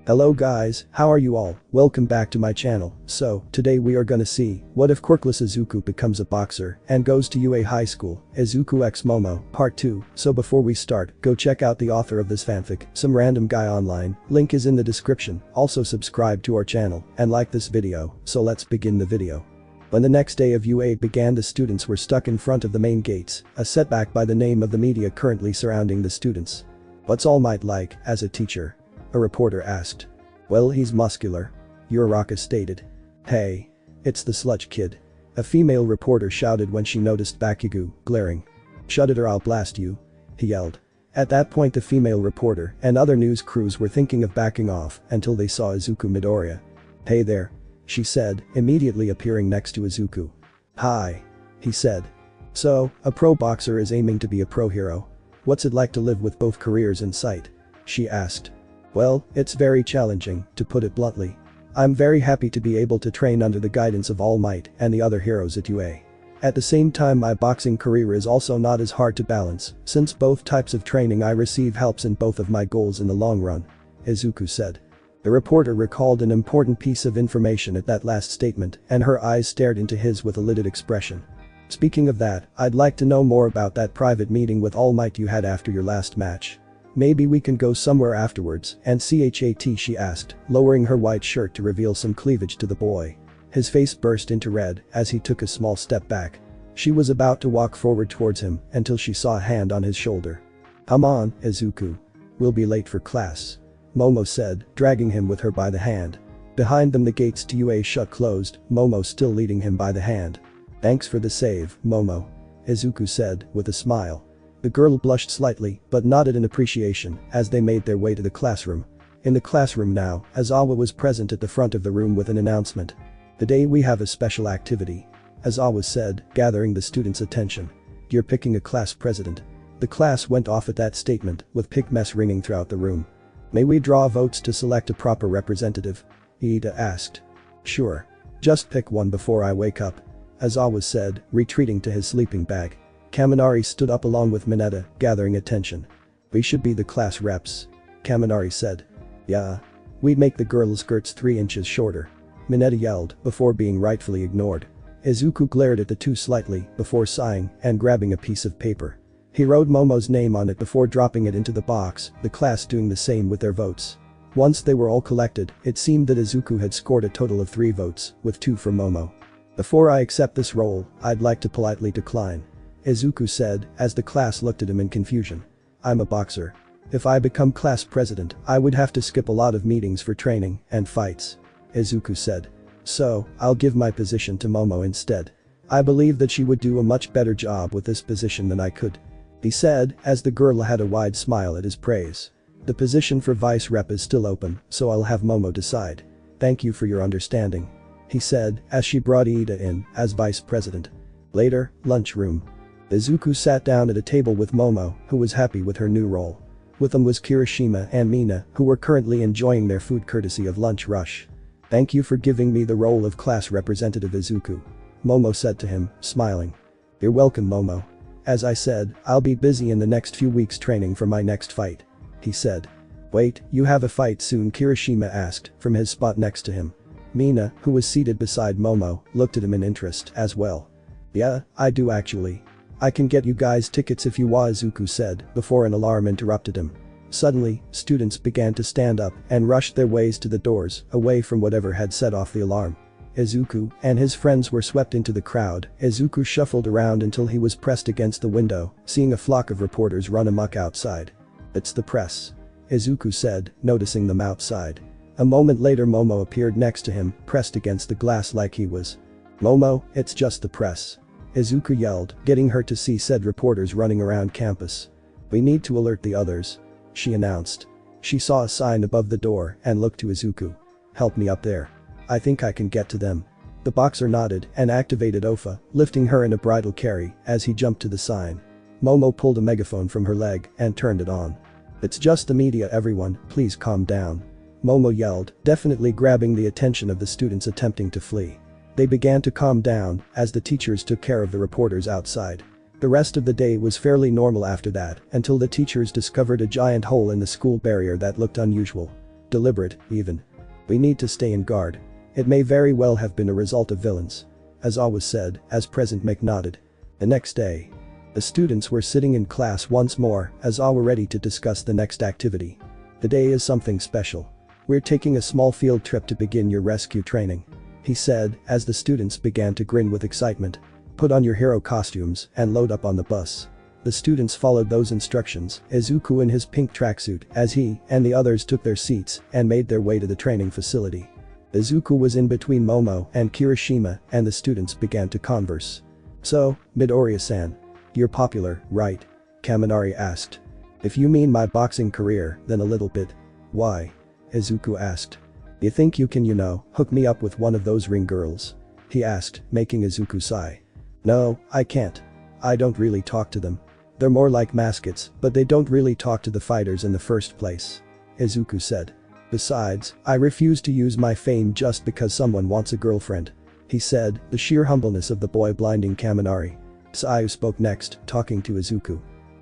Hello guys, how are you all? Welcome back to my channel. So, today we are gonna see, what if Quirk-less Izuku becomes a boxer and goes to UA High School, Izuku x Momo, Part 2. So before we start, go check out the author of this fanfic, Somerandomguyonline, link is in the description, also subscribe to our channel, and like this video, so let's begin the video. When the next day of UA began, the students were stuck in front of the main gates, a setback by the name of the media currently surrounding the students. What's All Might like, as a teacher? A reporter asked. Well, he's muscular. Uraraka stated. Hey. It's the sludge kid. A female reporter shouted when she noticed Bakugo, glaring. Shut it or I'll blast you. He yelled. At that point the female reporter and other news crews were thinking of backing off until they saw Izuku Midoriya. Hey there. She said, immediately appearing next to Izuku. Hi. He said. So, a pro boxer is aiming to be a pro hero. What's it like to live with both careers in sight? She asked. Well, it's very challenging, to put it bluntly. I'm very happy to be able to train under the guidance of All Might and the other heroes at UA. At the same time, my boxing career is also not as hard to balance, since both types of training I receive helps in both of my goals in the long run. Izuku said. The reporter recalled an important piece of information at that last statement, and her eyes stared into his with a lidded expression. Speaking of that, I'd like to know more about that private meeting with All Might you had after your last match. Maybe we can go somewhere afterwards and chat, she asked, lowering her white shirt to reveal some cleavage to the boy. His face burst into red as he took a small step back. She was about to walk forward towards him until she saw a hand on his shoulder. Come on, Izuku. We'll be late for class. Momo said, dragging him with her by the hand. Behind them the gates to UA shut closed, Momo still leading him by the hand. Thanks for the save, Momo. Izuku said, with a smile. The girl blushed slightly, but nodded in appreciation as they made their way to the classroom. In the classroom now, Aizawa was present at the front of the room with an announcement. Today we have a special activity. Aizawa said, gathering the students' attention. You're picking a class president. The class went off at that statement, with pig mess ringing throughout the room. May we draw votes to select a proper representative? Iida asked. Sure. Just pick one before I wake up. Aizawa said, retreating to his sleeping bag. Kaminari stood up along with Mineta, gathering attention. We should be the class reps. Kaminari said. Yeah. We'd make the girls' skirts 3 inches shorter. Mineta yelled, before being rightfully ignored. Izuku glared at the two slightly, before sighing and grabbing a piece of paper. He wrote Momo's name on it before dropping it into the box, the class doing the same with their votes. Once they were all collected, it seemed that Izuku had scored a total of 3 votes, with 2 from Momo. Before I accept this role, I'd like to politely decline. Izuku said, as the class looked at him in confusion. I'm a boxer. If I become class president, I would have to skip a lot of meetings for training and fights. Izuku said. So, I'll give my position to Momo instead. I believe that she would do a much better job with this position than I could. He said, as the girl had a wide smile at his praise. The position for vice rep is still open, so I'll have Momo decide. Thank you for your understanding. He said, as she brought Iida in, as vice president. Later, lunchroom. Izuku sat down at a table with Momo, who was happy with her new role. With them was Kirishima and Mina, who were currently enjoying their food courtesy of Lunch Rush. Thank you for giving me the role of class representative, Izuku. Momo said to him, smiling. You're welcome, Momo. As I said, I'll be busy in the next few weeks training for my next fight. He said. Wait, you have a fight soon? Kirishima asked, from his spot next to him. Mina, who was seated beside Momo, looked at him in interest as well. Yeah, I do actually. I can get you guys tickets if you want, Izuku said, before an alarm interrupted him. Suddenly, students began to stand up and rushed their ways to the doors, away from whatever had set off the alarm. Izuku and his friends were swept into the crowd. Izuku shuffled around until he was pressed against the window, seeing a flock of reporters run amok outside. It's the press. Izuku said, noticing them outside. A moment later Momo appeared next to him, pressed against the glass like he was. Momo, it's just the press. Izuku yelled, getting her to see said reporters running around campus. We need to alert the others. She announced. She saw a sign above the door and looked to Izuku. Help me up there. I think I can get to them. The boxer nodded and activated Ofa, lifting her in a bridal carry as he jumped to the sign. Momo pulled a megaphone from her leg and turned it on. It's just the media, everyone, please calm down. Momo yelled, definitely grabbing the attention of the students attempting to flee. They began to calm down as the teachers took care of the reporters outside. The rest of the day was fairly normal after that until the teachers discovered a giant hole in the school barrier that looked unusual. Deliberate, even. We need to stay in guard. It may very well have been a result of villains. As always said, as President Mick nodded. The next day. The students were sitting in class once more, as all were ready to discuss the next activity. The day is something special. We're taking a small field trip to begin your rescue training. He said, as the students began to grin with excitement. Put on your hero costumes and load up on the bus. The students followed those instructions, Izuku in his pink tracksuit, as he and the others took their seats and made their way to the training facility. Izuku was in between Momo and Kirishima, and the students began to converse. So, Midoriya-san. You're popular, right? Kaminari asked. If you mean my boxing career, then a little bit. Why? Izuku asked. You think you can, hook me up with one of those ring girls? He asked, making Izuku sigh. No, I can't. I don't really talk to them. They're more like mascots, but they don't really talk to the fighters in the first place. Izuku said. Besides, I refuse to use my fame just because someone wants a girlfriend. He said, the sheer humbleness of the boy blinding Kaminari. Sayu spoke next, talking to Izuku.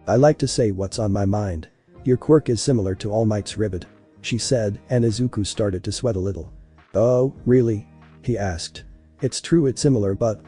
I like to say what's on my mind. Your quirk is similar to All Might's ribbit. She said, and Izuku started to sweat a little. Oh, really? He asked. It's true it's similar but,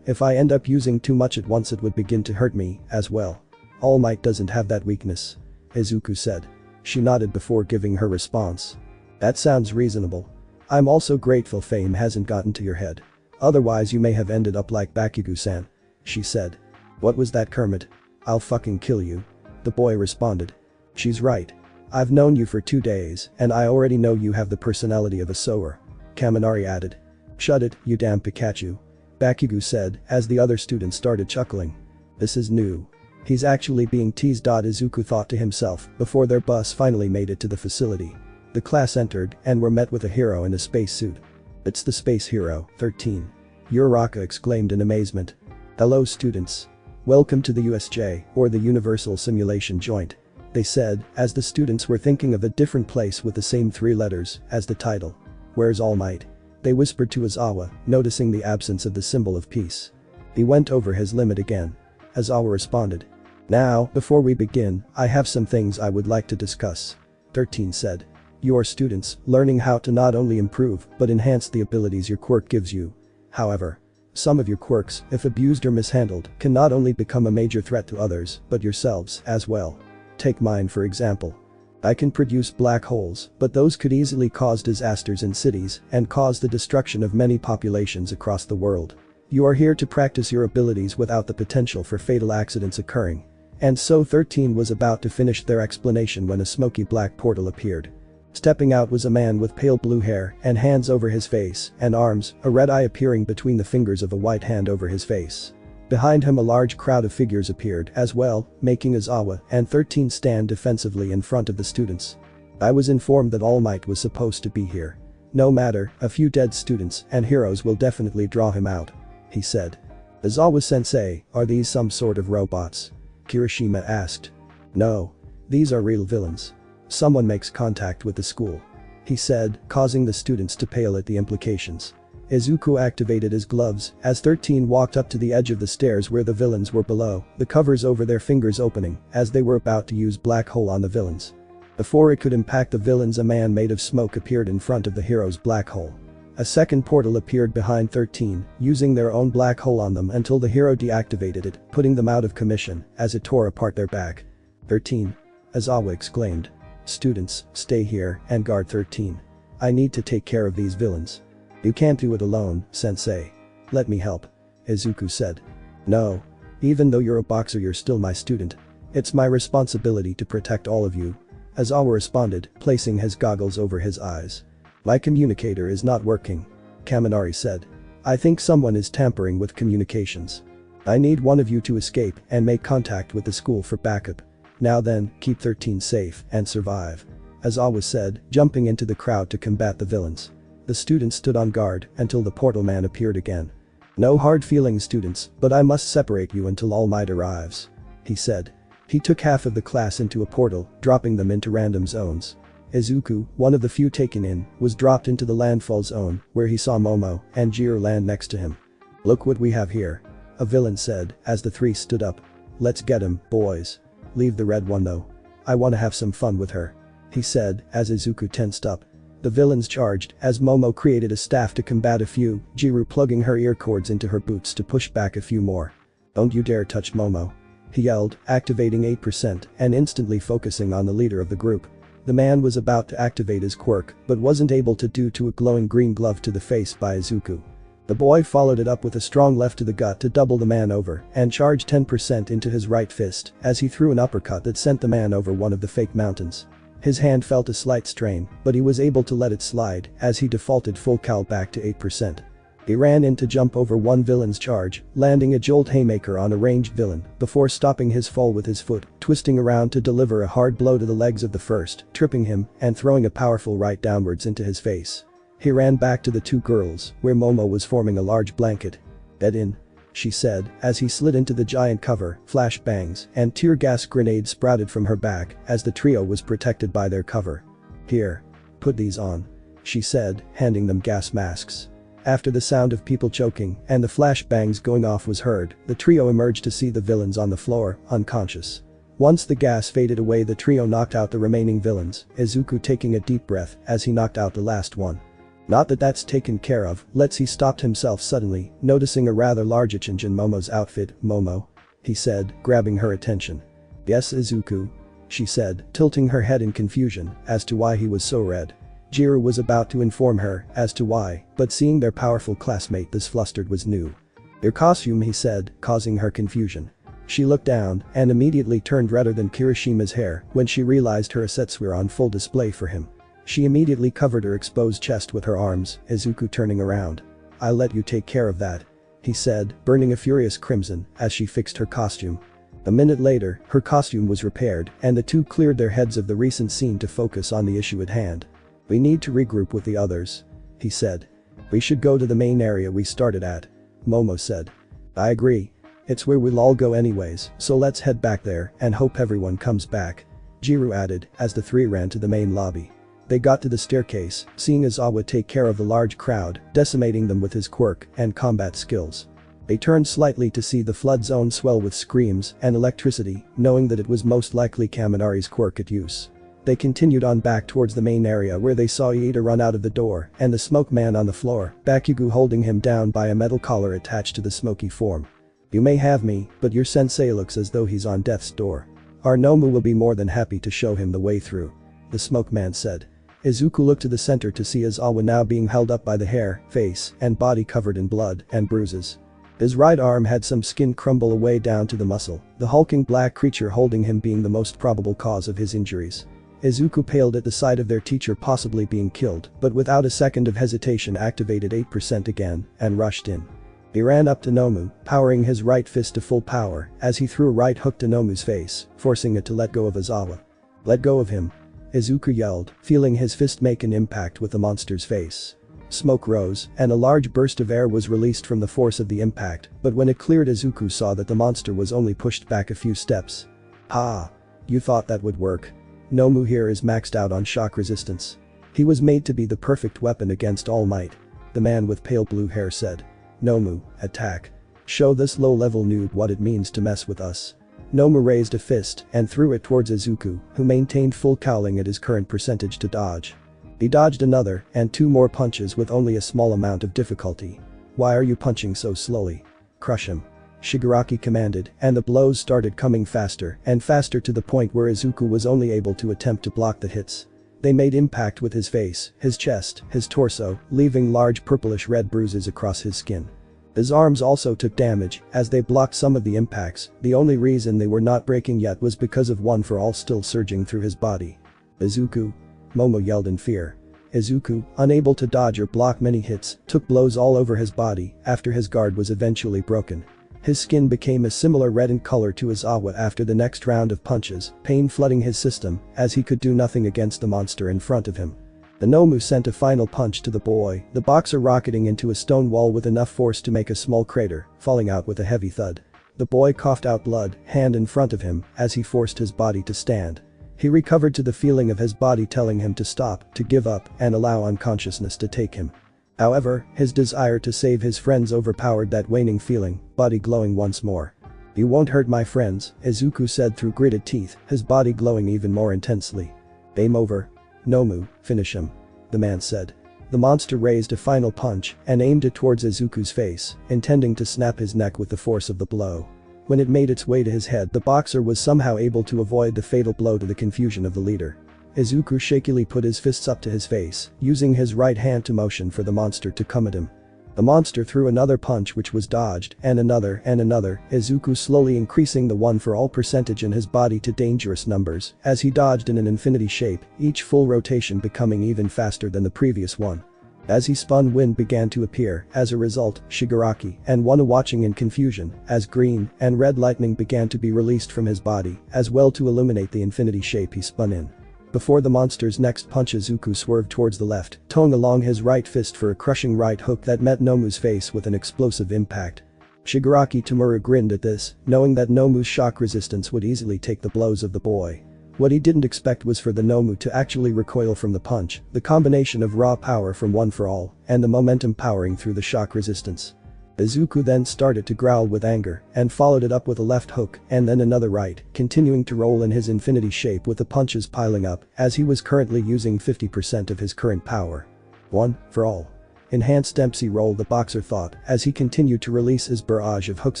if I end up using too much at once it would begin to hurt me, as well. All Might doesn't have that weakness. Izuku said. She nodded before giving her response. That sounds reasonable. I'm also grateful fame hasn't gotten to your head. Otherwise you may have ended up like Bakugo-san. She said. What was that, Kermit? I'll fucking kill you. The boy responded. She's right. I've known you for 2 days, and I already know you have the personality of a sower. Kaminari added. Shut it, you damn Pikachu. Bakugo said, as the other students started chuckling. This is new. He's actually being teased. Izuku thought to himself before their bus finally made it to the facility. The class entered and were met with a hero in a spacesuit. It's the space hero, 13. Uraraka exclaimed in amazement. Hello students. Welcome to the USJ, or the Universal Simulation Joint. They said, as the students were thinking of a different place with the same 3 letters as the title. Where's All Might? They whispered to Aizawa, noticing the absence of the symbol of peace. He went over his limit again. Aizawa responded. Now, before we begin, I have some things I would like to discuss. 13 said. You are students, learning how to not only improve but enhance the abilities your quirk gives you. However, some of your quirks, if abused or mishandled, can not only become a major threat to others, but yourselves as well. Take mine for example. I can produce black holes, but those could easily cause disasters in cities and cause the destruction of many populations across the world. You are here to practice your abilities without the potential for fatal accidents occurring. And so 13 was about to finish their explanation when a smoky black portal appeared. Stepping out was a man with pale blue hair and hands over his face and arms, a red eye appearing between the fingers of a white hand over his face. Behind him a large crowd of figures appeared as well, making Aizawa and 13 stand defensively in front of the students. I was informed that All Might was supposed to be here. No matter, a few dead students and heroes will definitely draw him out. He said. Aizawa-sensei, are these some sort of robots? Kirishima asked. No. These are real villains. Someone makes contact with the school. He said, causing the students to pale at the implications. Izuku activated his gloves as 13 walked up to the edge of the stairs where the villains were below, the covers over their fingers opening as they were about to use black hole on the villains. Before it could impact the villains, a man made of smoke appeared in front of the hero's black hole. A second portal appeared behind 13, using their own black hole on them until the hero deactivated it, putting them out of commission as it tore apart their back. 13. Aizawa exclaimed. Students, stay here and guard 13. I need to take care of these villains. You can't do it alone, sensei. Let me help. Izuku said. No. Even though you're a boxer, you're still my student. It's my responsibility to protect all of you. Aizawa responded, placing his goggles over his eyes. My communicator is not working. Kaminari said. I think someone is tampering with communications. I need one of you to escape and make contact with the school for backup. Now then, keep 13 safe and survive. Aizawa said, jumping into the crowd to combat the villains. The students stood on guard until the portal man appeared again. No hard feelings, students, but I must separate you until All Might arrives. He said. He took half of the class into a portal, dropping them into random zones. Izuku, one of the few taken in, was dropped into the landfall zone, where he saw Momo and Jiro land next to him. Look what we have here. A villain said, as the 3 stood up. Let's get him, boys. Leave the red one though. I wanna have some fun with her. He said, as Izuku tensed up. The villains charged as Momo created a staff to combat a few, Jiru plugging her ear cords into her boots to push back a few more. "Don't you dare touch Momo," he yelled, activating 8% and instantly focusing on the leader of the group. The man was about to activate his quirk, but wasn't able to due to a glowing green glove to the face by Izuku. The boy followed it up with a strong left to the gut to double the man over and charged 10% into his right fist as he threw an uppercut that sent the man over one of the fake mountains. His hand felt a slight strain, but he was able to let it slide as he defaulted full cal back to 8%. He ran in to jump over one villain's charge, landing a jolt haymaker on a ranged villain before stopping his fall with his foot, twisting around to deliver a hard blow to the legs of the first, tripping him and throwing a powerful right downwards into his face. He ran back to the two girls, where Momo was forming a large blanket. "Get in," she said as he slid into the giant cover, flash bangs and tear gas grenades sprouted from her back as the trio was protected by their cover. "Here. Put these on," she said, handing them gas masks. After the sound of people choking and the flashbangs going off was heard, the trio emerged to see the villains on the floor, unconscious. Once the gas faded away, the trio knocked out the remaining villains, Izuku taking a deep breath as he knocked out the last one. "Not that that's taken care of, he stopped himself suddenly, noticing a rather large change in Momo's outfit. "Momo?" he said, grabbing her attention. "Yes, Izuku," she said, tilting her head in confusion as to why he was so red. Jiru was about to inform her as to why, but seeing their powerful classmate this flustered was new. "Your costume," he said, causing her confusion. She looked down and immediately turned redder than Kirishima's hair when she realized her assets were on full display for him. She immediately covered her exposed chest with her arms, Izuku turning around. "I'll let you take care of that," he said, burning a furious crimson as she fixed her costume. A minute later, her costume was repaired and the two cleared their heads of the recent scene to focus on the issue at hand. "We need to regroup with the others," he said. "We should go to the main area we started at," Momo said. "I agree. It's where we'll all go anyways, so let's head back there and hope everyone comes back," Jiru added as the three ran to the main lobby. They got to the staircase, seeing Izawa take care of the large crowd, decimating them with his quirk and combat skills. They turned slightly to see the flood zone swell with screams and electricity, knowing that it was most likely Kaminari's quirk at use. They continued on back towards the main area where they saw Iida run out of the door and the smoke man on the floor, Bakugo holding him down by a metal collar attached to the smoky form. "You may have me, but your sensei looks as though he's on death's door. Our Nomu will be more than happy to show him the way through," the smoke man said. Izuku looked to the center to see Izawa now being held up by the hair, face, and body covered in blood and bruises. His right arm had some skin crumble away down to the muscle, the hulking black creature holding him being the most probable cause of his injuries. Izuku paled at the sight of their teacher possibly being killed, but without a second of hesitation activated 8% again and rushed in. He ran up to Nomu, powering his right fist to full power as he threw a right hook to Nomu's face, forcing it to let go of Izawa. "Let go of him," Izuku yelled, feeling his fist make an impact with the monster's face. Smoke rose and a large burst of air was released from the force of the impact, but when it cleared, Izuku saw that the monster was only pushed back a few steps. "Ha! You thought that would work? Nomu here is maxed out on shock resistance. He was made to be the perfect weapon against All Might," the man with pale blue hair said. "Nomu, attack. Show this low-level noob what it means to mess with us." Nomu raised a fist and threw it towards Izuku, who maintained full cowling at his current percentage to dodge. He dodged another and two more punches with only a small amount of difficulty. "Why are you punching so slowly? Crush him," Shigaraki commanded, and the blows started coming faster and faster to the point where Izuku was only able to attempt to block the hits. They made impact with his face, his chest, his torso, leaving large purplish red bruises across his skin. His arms also took damage as they blocked some of the impacts. The only reason they were not breaking yet was because of one for all still surging through his body. "Izuku!" Momo yelled in fear. Izuku, unable to dodge or block many hits, took blows all over his body after his guard was eventually broken. His skin became a similar red in color to Izawa after the next round of punches, pain flooding his system as he could do nothing against the monster in front of him. The Nomu sent a final punch to the boy, the boxer rocketing into a stone wall with enough force to make a small crater, falling out with a heavy thud. The boy coughed out blood, hand in front of him, as he forced his body to stand. He recovered to the feeling of his body telling him to stop, to give up, and allow unconsciousness to take him. However, his desire to save his friends overpowered that waning feeling, body glowing once more. "You won't hurt my friends," Izuku said through gritted teeth, his body glowing even more intensely. "Game over. Nomu, finish him." the man said. The monster raised a final punch and aimed it towards Izuku's face, intending to snap his neck with the force of the blow. When it made its way to his head, the boxer was somehow able to avoid the fatal blow to the confusion of the leader. Izuku shakily put his fists up to his face, using his right hand to motion for the monster to come at him. The monster threw another punch which was dodged, and another, Izuku slowly increasing the 1 for all percentage in his body to dangerous numbers as he dodged in an infinity shape, each full rotation becoming even faster than the previous one. As he spun, wind began to appear. As a result, Shigaraki and Wano watching in confusion as green and red lightning began to be released from his body as well to illuminate the infinity shape he spun in. Before the monster's next punch, Izuku swerved towards the left, towing along his right fist for a crushing right hook that met Nomu's face with an explosive impact. Shigaraki Tamura grinned at this, knowing that Nomu's shock resistance would easily take the blows of the boy. What he didn't expect was for the Nomu to actually recoil from the punch, the combination of raw power from One for All and the momentum powering through the shock resistance. Izuku then started to growl with anger and followed it up with a left hook and then another right, continuing to roll in his infinity shape with the punches piling up as he was currently using 50% of his current power. One for all. Enhanced Dempsey roll, the boxer thought as he continued to release his barrage of hooks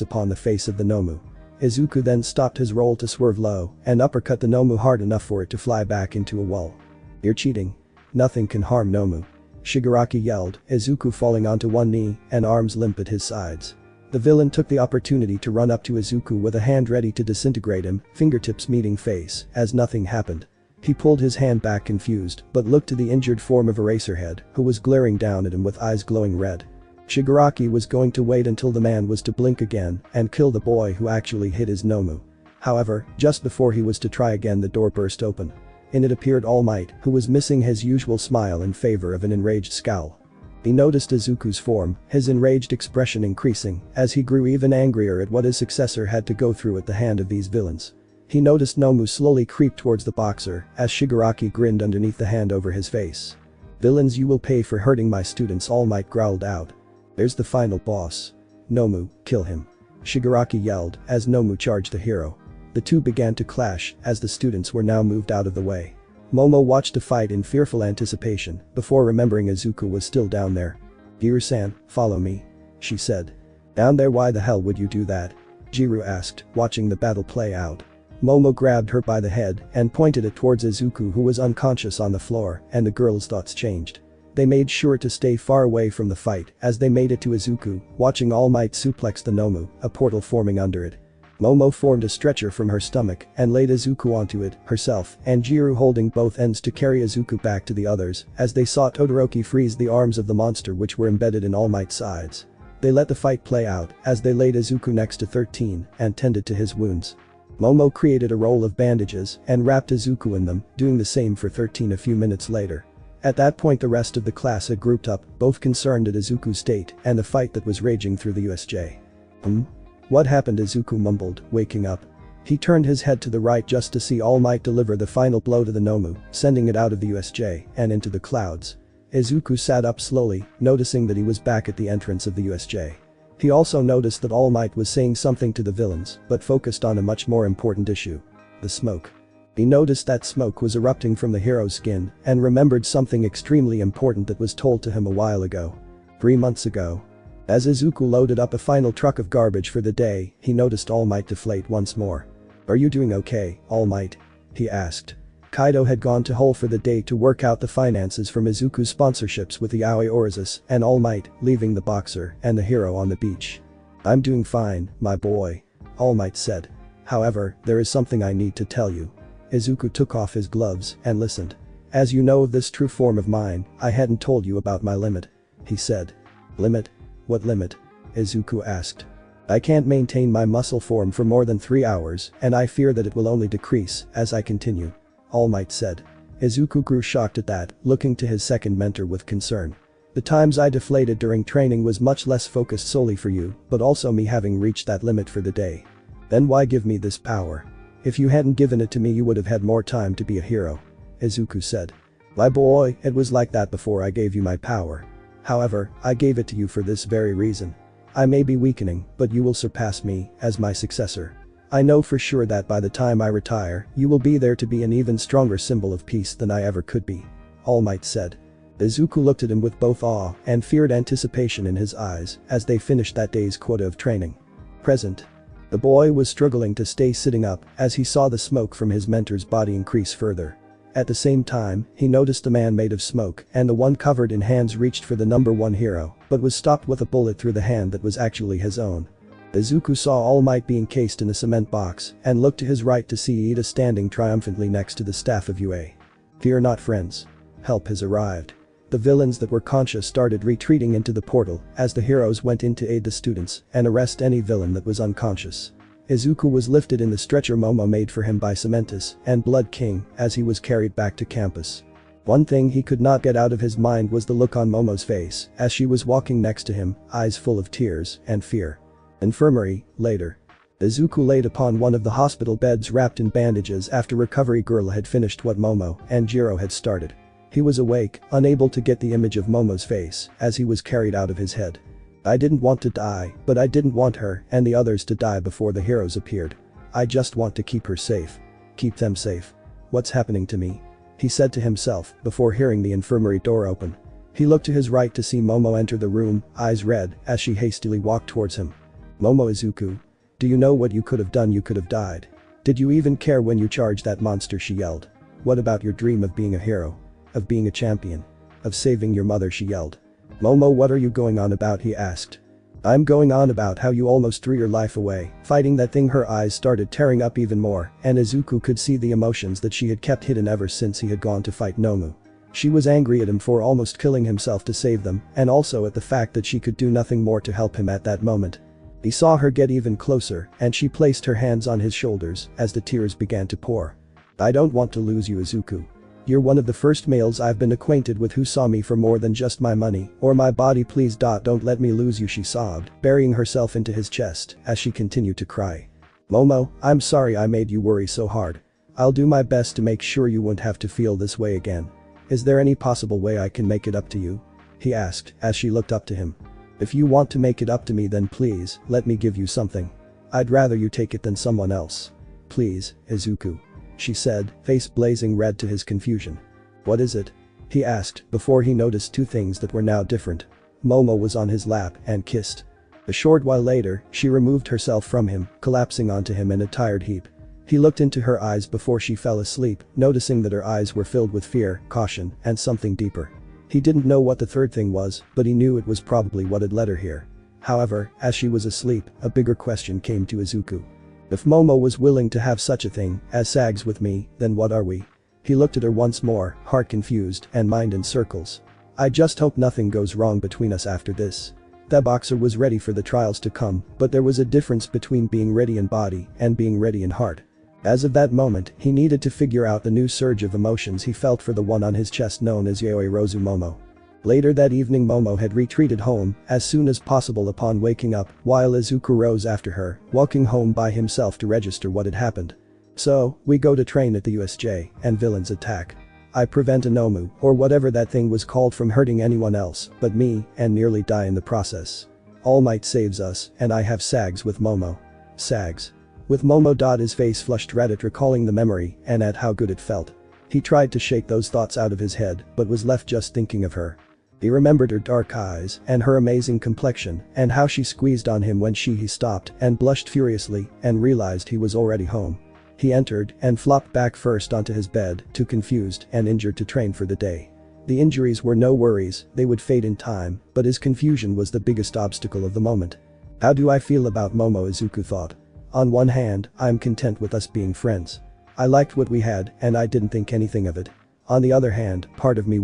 upon the face of the Nomu. Izuku then stopped his roll to swerve low and uppercut the Nomu hard enough for it to fly back into a wall. "You're cheating. Nothing can harm Nomu," Shigaraki yelled, Izuku falling onto one knee and arms limp at his sides. The villain took the opportunity to run up to Izuku with a hand ready to disintegrate him, fingertips meeting face, as nothing happened. He pulled his hand back confused but looked to the injured form of Eraserhead, who was glaring down at him with eyes glowing red. Shigaraki was going to wait until the man was to blink again and kill the boy who actually hit his Nomu. However, just before he was to try again, the door burst open. In it appeared All Might, who was missing his usual smile in favor of an enraged scowl. He noticed Izuku's form, his enraged expression increasing as he grew even angrier at what his successor had to go through at the hand of these villains. He noticed Nomu slowly creep towards the boxer as Shigaraki grinned underneath the hand over his face. "Villains, you will pay for hurting my students," All Might growled out. "There's the final boss. Nomu, kill him," Shigaraki yelled as Nomu charged the hero. The two began to clash as the students were now moved out of the way. Momo watched the fight in fearful anticipation before remembering Izuku was still down there. "Jiru-san, follow me," she said. "Down there? Why the hell would you do that?" Jiru asked, watching the battle play out. Momo grabbed her by the head and pointed it towards Izuku, who was unconscious on the floor, and the girls' thoughts changed. They made sure to stay far away from the fight as they made it to Izuku, watching All Might suplex the Nomu, a portal forming under it. Momo formed a stretcher from her stomach and laid Izuku onto it herself, and Jiru holding both ends to carry Izuku back to the others as they saw Todoroki freeze the arms of the monster which were embedded in All Might's sides. They let the fight play out as they laid Izuku next to 13 and tended to his wounds. Momo created a roll of bandages and wrapped Izuku in them, doing the same for 13 a few minutes later. At that point, the rest of the class had grouped up, both concerned at Izuku's state and the fight that was raging through the USJ. What happened?" Izuku mumbled, waking up. He turned his head to the right just to see All Might deliver the final blow to the Nomu, sending it out of the USJ and into the clouds. Izuku sat up slowly, noticing that he was back at the entrance of the USJ. He also noticed that All Might was saying something to the villains, but focused on a much more important issue. The smoke. He noticed that smoke was erupting from the hero's skin and remembered something extremely important that was told to him a while ago. 3 months ago. As Izuku loaded up a final truck of garbage for the day, he noticed All Might deflate once more. "Are you doing okay, All Might?" he asked. Kaido had gone to Hull for the day to work out the finances from Izuku's sponsorships with the Yaoi Orizus and All Might, leaving the boxer and the hero on the beach. "I'm doing fine, my boy," All Might said. "However, there is something I need to tell you." Izuku took off his gloves and listened. "As you know of this true form of mine, I hadn't told you about my limit," he said. "Limit? What limit?" Izuku asked. "I can't maintain my muscle form for more than 3 hours, and I fear that it will only decrease as I continue," All Might said. Izuku grew shocked at that, looking to his second mentor with concern. "The times I deflated during training was much less focused solely for you, but also me having reached that limit for the day. Then why give me this power? If you hadn't given it to me, you would have had more time to be a hero," Izuku said. "My boy, it was like that before I gave you my power. However, I gave it to you for this very reason. I may be weakening, but you will surpass me as my successor. I know for sure that by the time I retire, you will be there to be an even stronger symbol of peace than I ever could be," All Might said. Izuku looked at him with both awe and feared anticipation in his eyes as they finished that day's quota of training. Present. The boy was struggling to stay sitting up as he saw the smoke from his mentor's body increase further. At the same time, he noticed the man made of smoke and the one covered in hands reached for the number one hero, but was stopped with a bullet through the hand that was actually his own. Izuku saw All Might be encased in a cement box and looked to his right to see Ida standing triumphantly next to the staff of UA. Fear not, friends. Help has arrived. The villains that were conscious started retreating into the portal as the heroes went in to aid the students and arrest any villain that was unconscious. Izuku was lifted in the stretcher Momo made for him by Cementus and Blood King as he was carried back to campus. One thing he could not get out of his mind was the look on Momo's face as she was walking next to him, eyes full of tears and fear. Infirmary, later. Izuku laid upon one of the hospital beds wrapped in bandages after Recovery Girl had finished what Momo and Jiro had started. He was awake, unable to get the image of Momo's face as he was carried out of his head. I didn't want to die, but I didn't want her and the others to die before the heroes appeared. I just want to keep her safe. Keep them safe. What's happening to me? He said to himself before hearing the infirmary door open. He looked to his right to see Momo enter the room, eyes red as she hastily walked towards him. Momo Izuku. Do you know what you could have done? You could have died. Did you even care when you charged that monster? She yelled. What about your dream of being a hero? Of being a champion? Of saving your mother? She yelled. Momo, what are you going on about? He asked. I'm going on about how you almost threw your life away, fighting that thing. Her eyes started tearing up even more, and Izuku could see the emotions that she had kept hidden ever since he had gone to fight Nomu. She was angry at him for almost killing himself to save them, and also at the fact that she could do nothing more to help him at that moment. He saw her get even closer, and she placed her hands on his shoulders as the tears began to pour. I don't want to lose you, Izuku. You're one of the first males I've been acquainted with who saw me for more than just my money or my body. Please don't let me lose you, she sobbed, burying herself into his chest as she continued to cry. Momo, I'm sorry I made you worry so hard. I'll do my best to make sure you won't have to feel this way again. Is there any possible way I can make it up to you? He asked as she looked up to him. If you want to make it up to me, then please, let me give you something. I'd rather you take it than someone else. Please, Izuku. She said, face blazing red to his confusion. What is it? He asked before he noticed two things that were now different. Momo was on his lap and kissed. A short while later, she removed herself from him, collapsing onto him in a tired heap. He looked into her eyes before she fell asleep, noticing that her eyes were filled with fear, caution, and something deeper. He didn't know what the third thing was, but he knew it was probably what had led her here. However, as she was asleep, a bigger question came to Izuku. If Momo was willing to have such a thing as sags with me, then what are we? He looked at her once more, heart confused and mind in circles. I just hope nothing goes wrong between us after this. That boxer was ready for the trials to come, but there was a difference between being ready in body and being ready in heart. As of that moment, he needed to figure out the new surge of emotions he felt for the one on his chest known as Yaoi Rozu Momo. Later that evening, Momo had retreated home as soon as possible upon waking up, while Izuku rose after her, walking home by himself to register what had happened. So, we go to train at the USJ, and villains attack. I prevent a Nomu, or whatever that thing was called, from hurting anyone else but me, and nearly die in the process. All Might saves us, and I have sags with Momo. Sags. With Momo. His face flushed red at recalling the memory and at how good it felt. He tried to shake those thoughts out of his head, but was left just thinking of her. He remembered her dark eyes and her amazing complexion and how she squeezed on him when he stopped and blushed furiously and realized he was already home. He entered and flopped back first onto his bed, too confused and injured to train for the day. The injuries were no worries, they would fade in time, but his confusion was the biggest obstacle of the moment. How do I feel about Momo? Izuku thought. On one hand, I'm content with us being friends. I liked what we had and I didn't think anything of it. On the other hand, part of me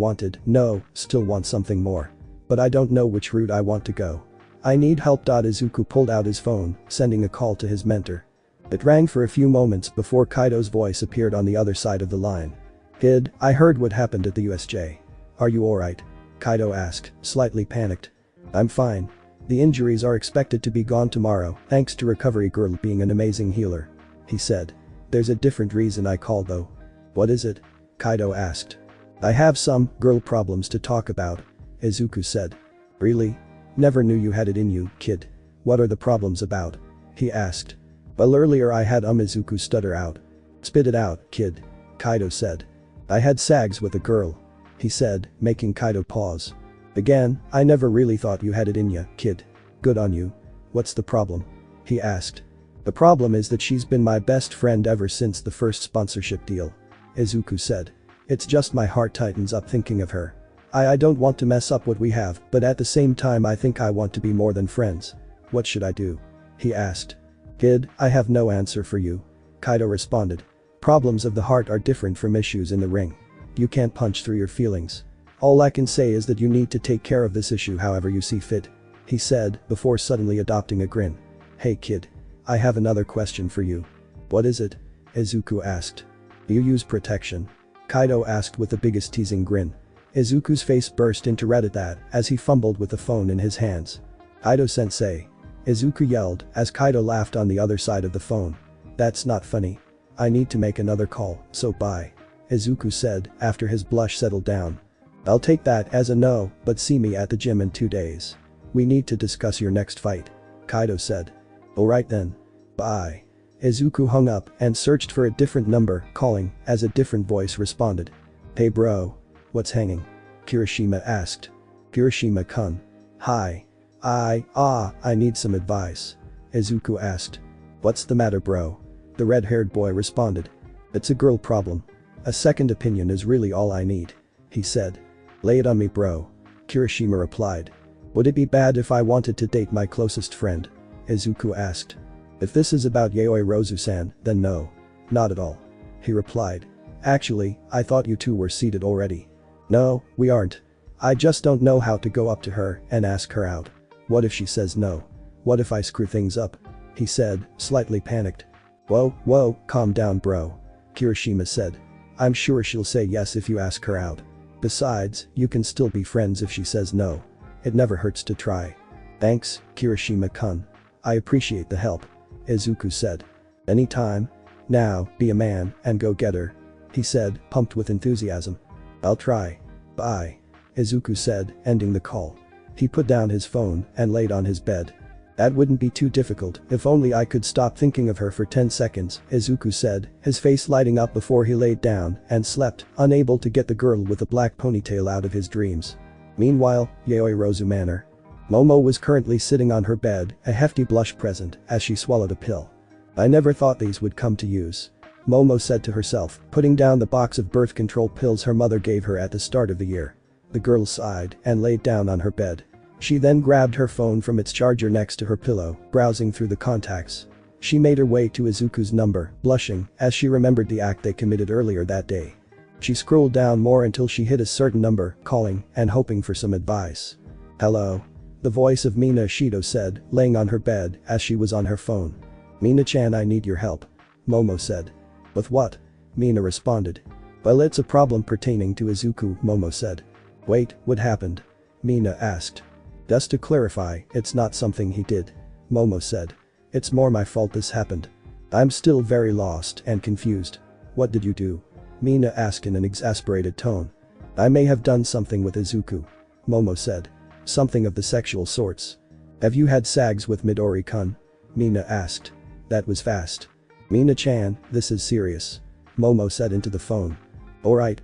still wants something more. But I don't know which route I want to go. I need help. Izuku pulled out his phone, sending a call to his mentor. It rang for a few moments before Kaido's voice appeared on the other side of the line. Kid, I heard what happened at the USJ. Are you alright? Kaido asked, slightly panicked. I'm fine. The injuries are expected to be gone tomorrow, thanks to Recovery Girl being an amazing healer. He said. There's a different reason I called though. What is it? Kaido asked. I have some girl problems to talk about, Izuku said. Really? Never knew you had it in you, kid. What are the problems about? He asked. Well, earlier I had Izuku stutter out. Spit it out, kid. Kaido said. I had sags with a girl. he said, making Kaido pause. Again, I never really thought you had it in ya, kid. Good on you. What's the problem? He asked. The problem is that she's been my best friend ever since the first sponsorship deal. Izuku said. It's just my heart tightens up thinking of her. I don't want to mess up what we have, but at the same time I think I want to be more than friends. What should I do? He asked. Kid, I have no answer for you. Kaido responded. Problems of the heart are different from issues in the ring. You can't punch through your feelings. All I can say is that you need to take care of this issue however you see fit. He said, before suddenly adopting a grin. Hey kid. I have another question for you. What is it? Izuku asked. Do you use protection? Kaido asked with the biggest teasing grin. Izuku's face burst into red at that as he fumbled with the phone in his hands. Kaido-sensei. Izuku yelled as Kaido laughed on the other side of the phone. That's not funny. I need to make another call, so bye. Izuku said after his blush settled down. I'll take that as a no, but see me at the gym in 2 days. We need to discuss your next fight. Kaido said. Alright then. Bye. Izuku hung up and searched for a different number, calling as a different voice responded. Hey bro. What's hanging? Kirishima asked. Kirishima-kun. Hi. I need some advice. Izuku asked. What's the matter bro? The red-haired boy responded. It's a girl problem. A second opinion is really all I need. He said. Lay it on me bro. Kirishima replied. Would it be bad if I wanted to date my closest friend? Izuku asked. If this is about Yaoi Rozu-san, then no. Not at all. He replied. Actually, I thought you two were seated already. No, we aren't. I just don't know how to go up to her and ask her out. What if she says no? What if I screw things up? He said, slightly panicked. Whoa, calm down bro. Kirishima said. I'm sure she'll say yes if you ask her out. Besides, you can still be friends if she says no. It never hurts to try. Thanks, Kirishima-kun. I appreciate the help. Izuku said. Anytime. Now, be a man and go get her. He said, pumped with enthusiasm. I'll try. Bye. Izuku said, ending the call. He put down his phone and laid on his bed. That wouldn't be too difficult if only I could stop thinking of her for 10 seconds, Izuku said, his face lighting up before he laid down and slept, unable to get the girl with the black ponytail out of his dreams. Meanwhile, Yaoi Rozu Manor. Momo was currently sitting on her bed, a hefty blush present, as she swallowed a pill. I never thought these would come to use. Momo said to herself, putting down the box of birth control pills her mother gave her at the start of the year. The girl sighed and laid down on her bed. She then grabbed her phone from its charger next to her pillow, browsing through the contacts. She made her way to Izuku's number, blushing as she remembered the act they committed earlier that day. She scrolled down more until she hit a certain number, calling and hoping for some advice. Hello. The voice of Mina Shido said, laying on her bed as she was on her phone. Mina-chan, I need your help. Momo said. With what? Mina responded. Well, it's a problem pertaining to Izuku, Momo said. Wait, what happened? Mina asked. Just to clarify, it's not something he did. Momo said. It's more my fault this happened. I'm still very lost and confused. What did you do? Mina asked in an exasperated tone. I may have done something with Izuku. Momo said. Something of the sexual sorts. Have you had sags with Midori-kun? Mina asked. That was fast. Mina-chan, this is serious. Momo said into the phone. Alright.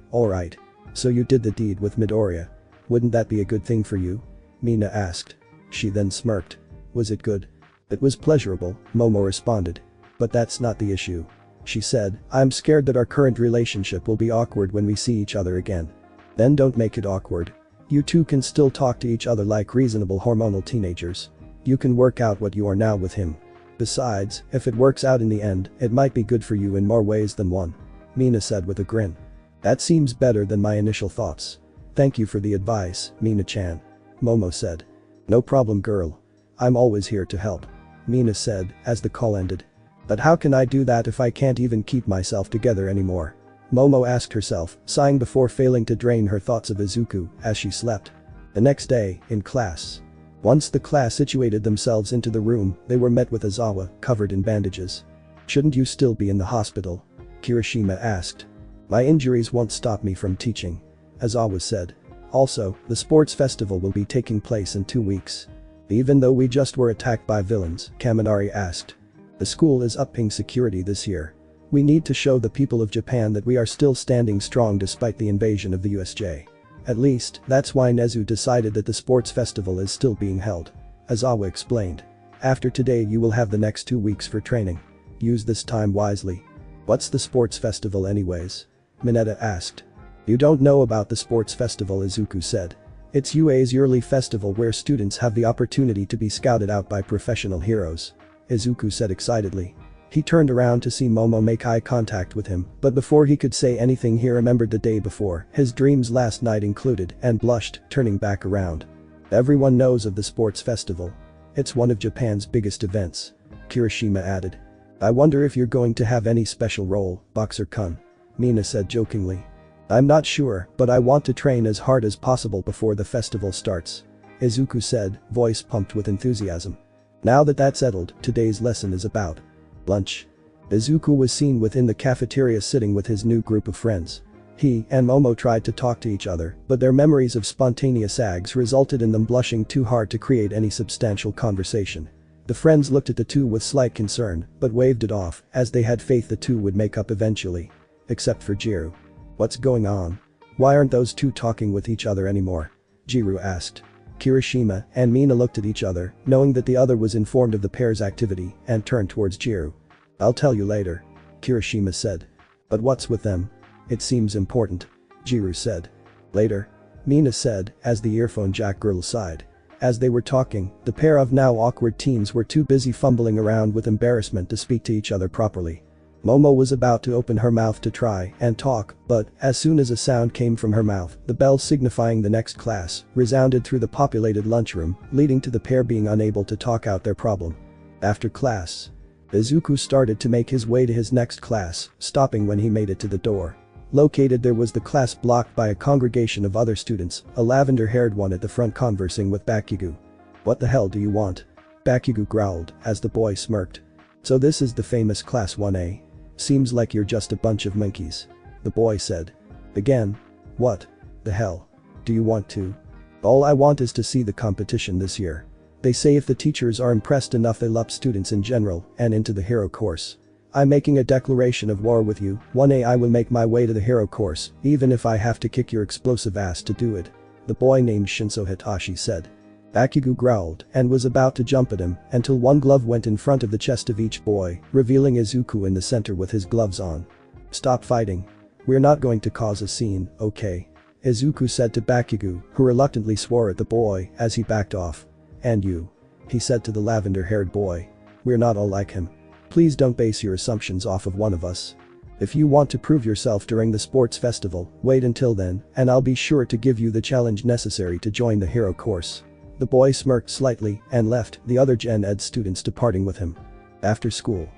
So you did the deed with Midoriya. Wouldn't that be a good thing for you? Mina asked. She then smirked. Was it good? It was pleasurable, Momo responded. But that's not the issue. She said, I'm scared that our current relationship will be awkward when we see each other again. Then don't make it awkward. You two can still talk to each other like reasonable hormonal teenagers. You can work out what you are now with him. Besides, if it works out in the end, it might be good for you in more ways than one. Mina said with a grin. That seems better than my initial thoughts. Thank you for the advice, Mina-chan. Momo said. No problem girl. I'm always here to help. Mina said as the call ended. But how can I do that if I can't even keep myself together anymore? Momo asked herself, sighing before failing to drain her thoughts of Izuku as she slept. The next day, in class. Once the class situated themselves into the room, they were met with Aizawa, covered in bandages. Shouldn't you still be in the hospital? Kirishima asked. My injuries won't stop me from teaching. Aizawa said. Also, the sports festival will be taking place in 2 weeks. Even though we just were attacked by villains, Kaminari asked. The school is upping security this year. We need to show the people of Japan that we are still standing strong despite the invasion of the USJ. At least, that's why Nezu decided that the sports festival is still being held. Aizawa explained. After today you will have the next 2 weeks for training. Use this time wisely. What's the sports festival anyways? Mineta asked. You don't know about the sports festival, Izuku said. It's UA's yearly festival where students have the opportunity to be scouted out by professional heroes. Izuku said excitedly. He turned around to see Momo make eye contact with him, but before he could say anything he remembered the day before, his dreams last night included, and blushed, turning back around. Everyone knows of the sports festival. It's one of Japan's biggest events. Kirishima added. I wonder if you're going to have any special role, Boxer-kun. Mina said jokingly. I'm not sure, but I want to train as hard as possible before the festival starts. Izuku said, voice pumped with enthusiasm. Now that that's settled, today's lesson is about lunch. Izuku was seen within the cafeteria sitting with his new group of friends. He and Momo tried to talk to each other, but their memories of spontaneous ags resulted in them blushing too hard to create any substantial conversation. The friends looked at the two with slight concern, but waved it off, as they had faith the two would make up eventually. Except for Jiru. What's going on? Why aren't those two talking with each other anymore? Jiru asked. Kirishima and Mina looked at each other, knowing that the other was informed of the pair's activity, and turned towards Jiru. I'll tell you later. Kirishima said. But what's with them? It seems important. Jiru said. Later. Mina said, as the earphone jack girl sighed. As they were talking, the pair of now awkward teens were too busy fumbling around with embarrassment to speak to each other properly. Momo was about to open her mouth to try and talk, but as soon as a sound came from her mouth, the bell signifying the next class resounded through the populated lunchroom, leading to the pair being unable to talk out their problem. After class, Izuku started to make his way to his next class, stopping when he made it to the door. Located there was the class blocked by a congregation of other students, a lavender-haired one at the front conversing with Bakugo. What the hell do you want? Bakugo growled as the boy smirked. So this is the famous class 1A. Seems like you're just a bunch of monkeys. The boy said. Again? What the hell do you want to? All I want is to see the competition this year. They say if the teachers are impressed enough they'll up students in general and into the hero course. I'm making a declaration of war with you, 1A. I will make my way to the hero course, even if I have to kick your explosive ass to do it. The boy named Shinso Hitachi said. Bakugo growled and was about to jump at him until one glove went in front of the chest of each boy, revealing Izuku in the center with his gloves on. Stop fighting. We're not going to cause a scene, okay? Izuku said to Bakugo, who reluctantly swore at the boy as he backed off. And you? He said to the lavender-haired boy. We're not all like him. Please don't base your assumptions off of one of us. If you want to prove yourself during the sports festival, wait until then, and I'll be sure to give you the challenge necessary to join the hero course. The boy smirked slightly and left, the other Gen Ed students departing with him. After school.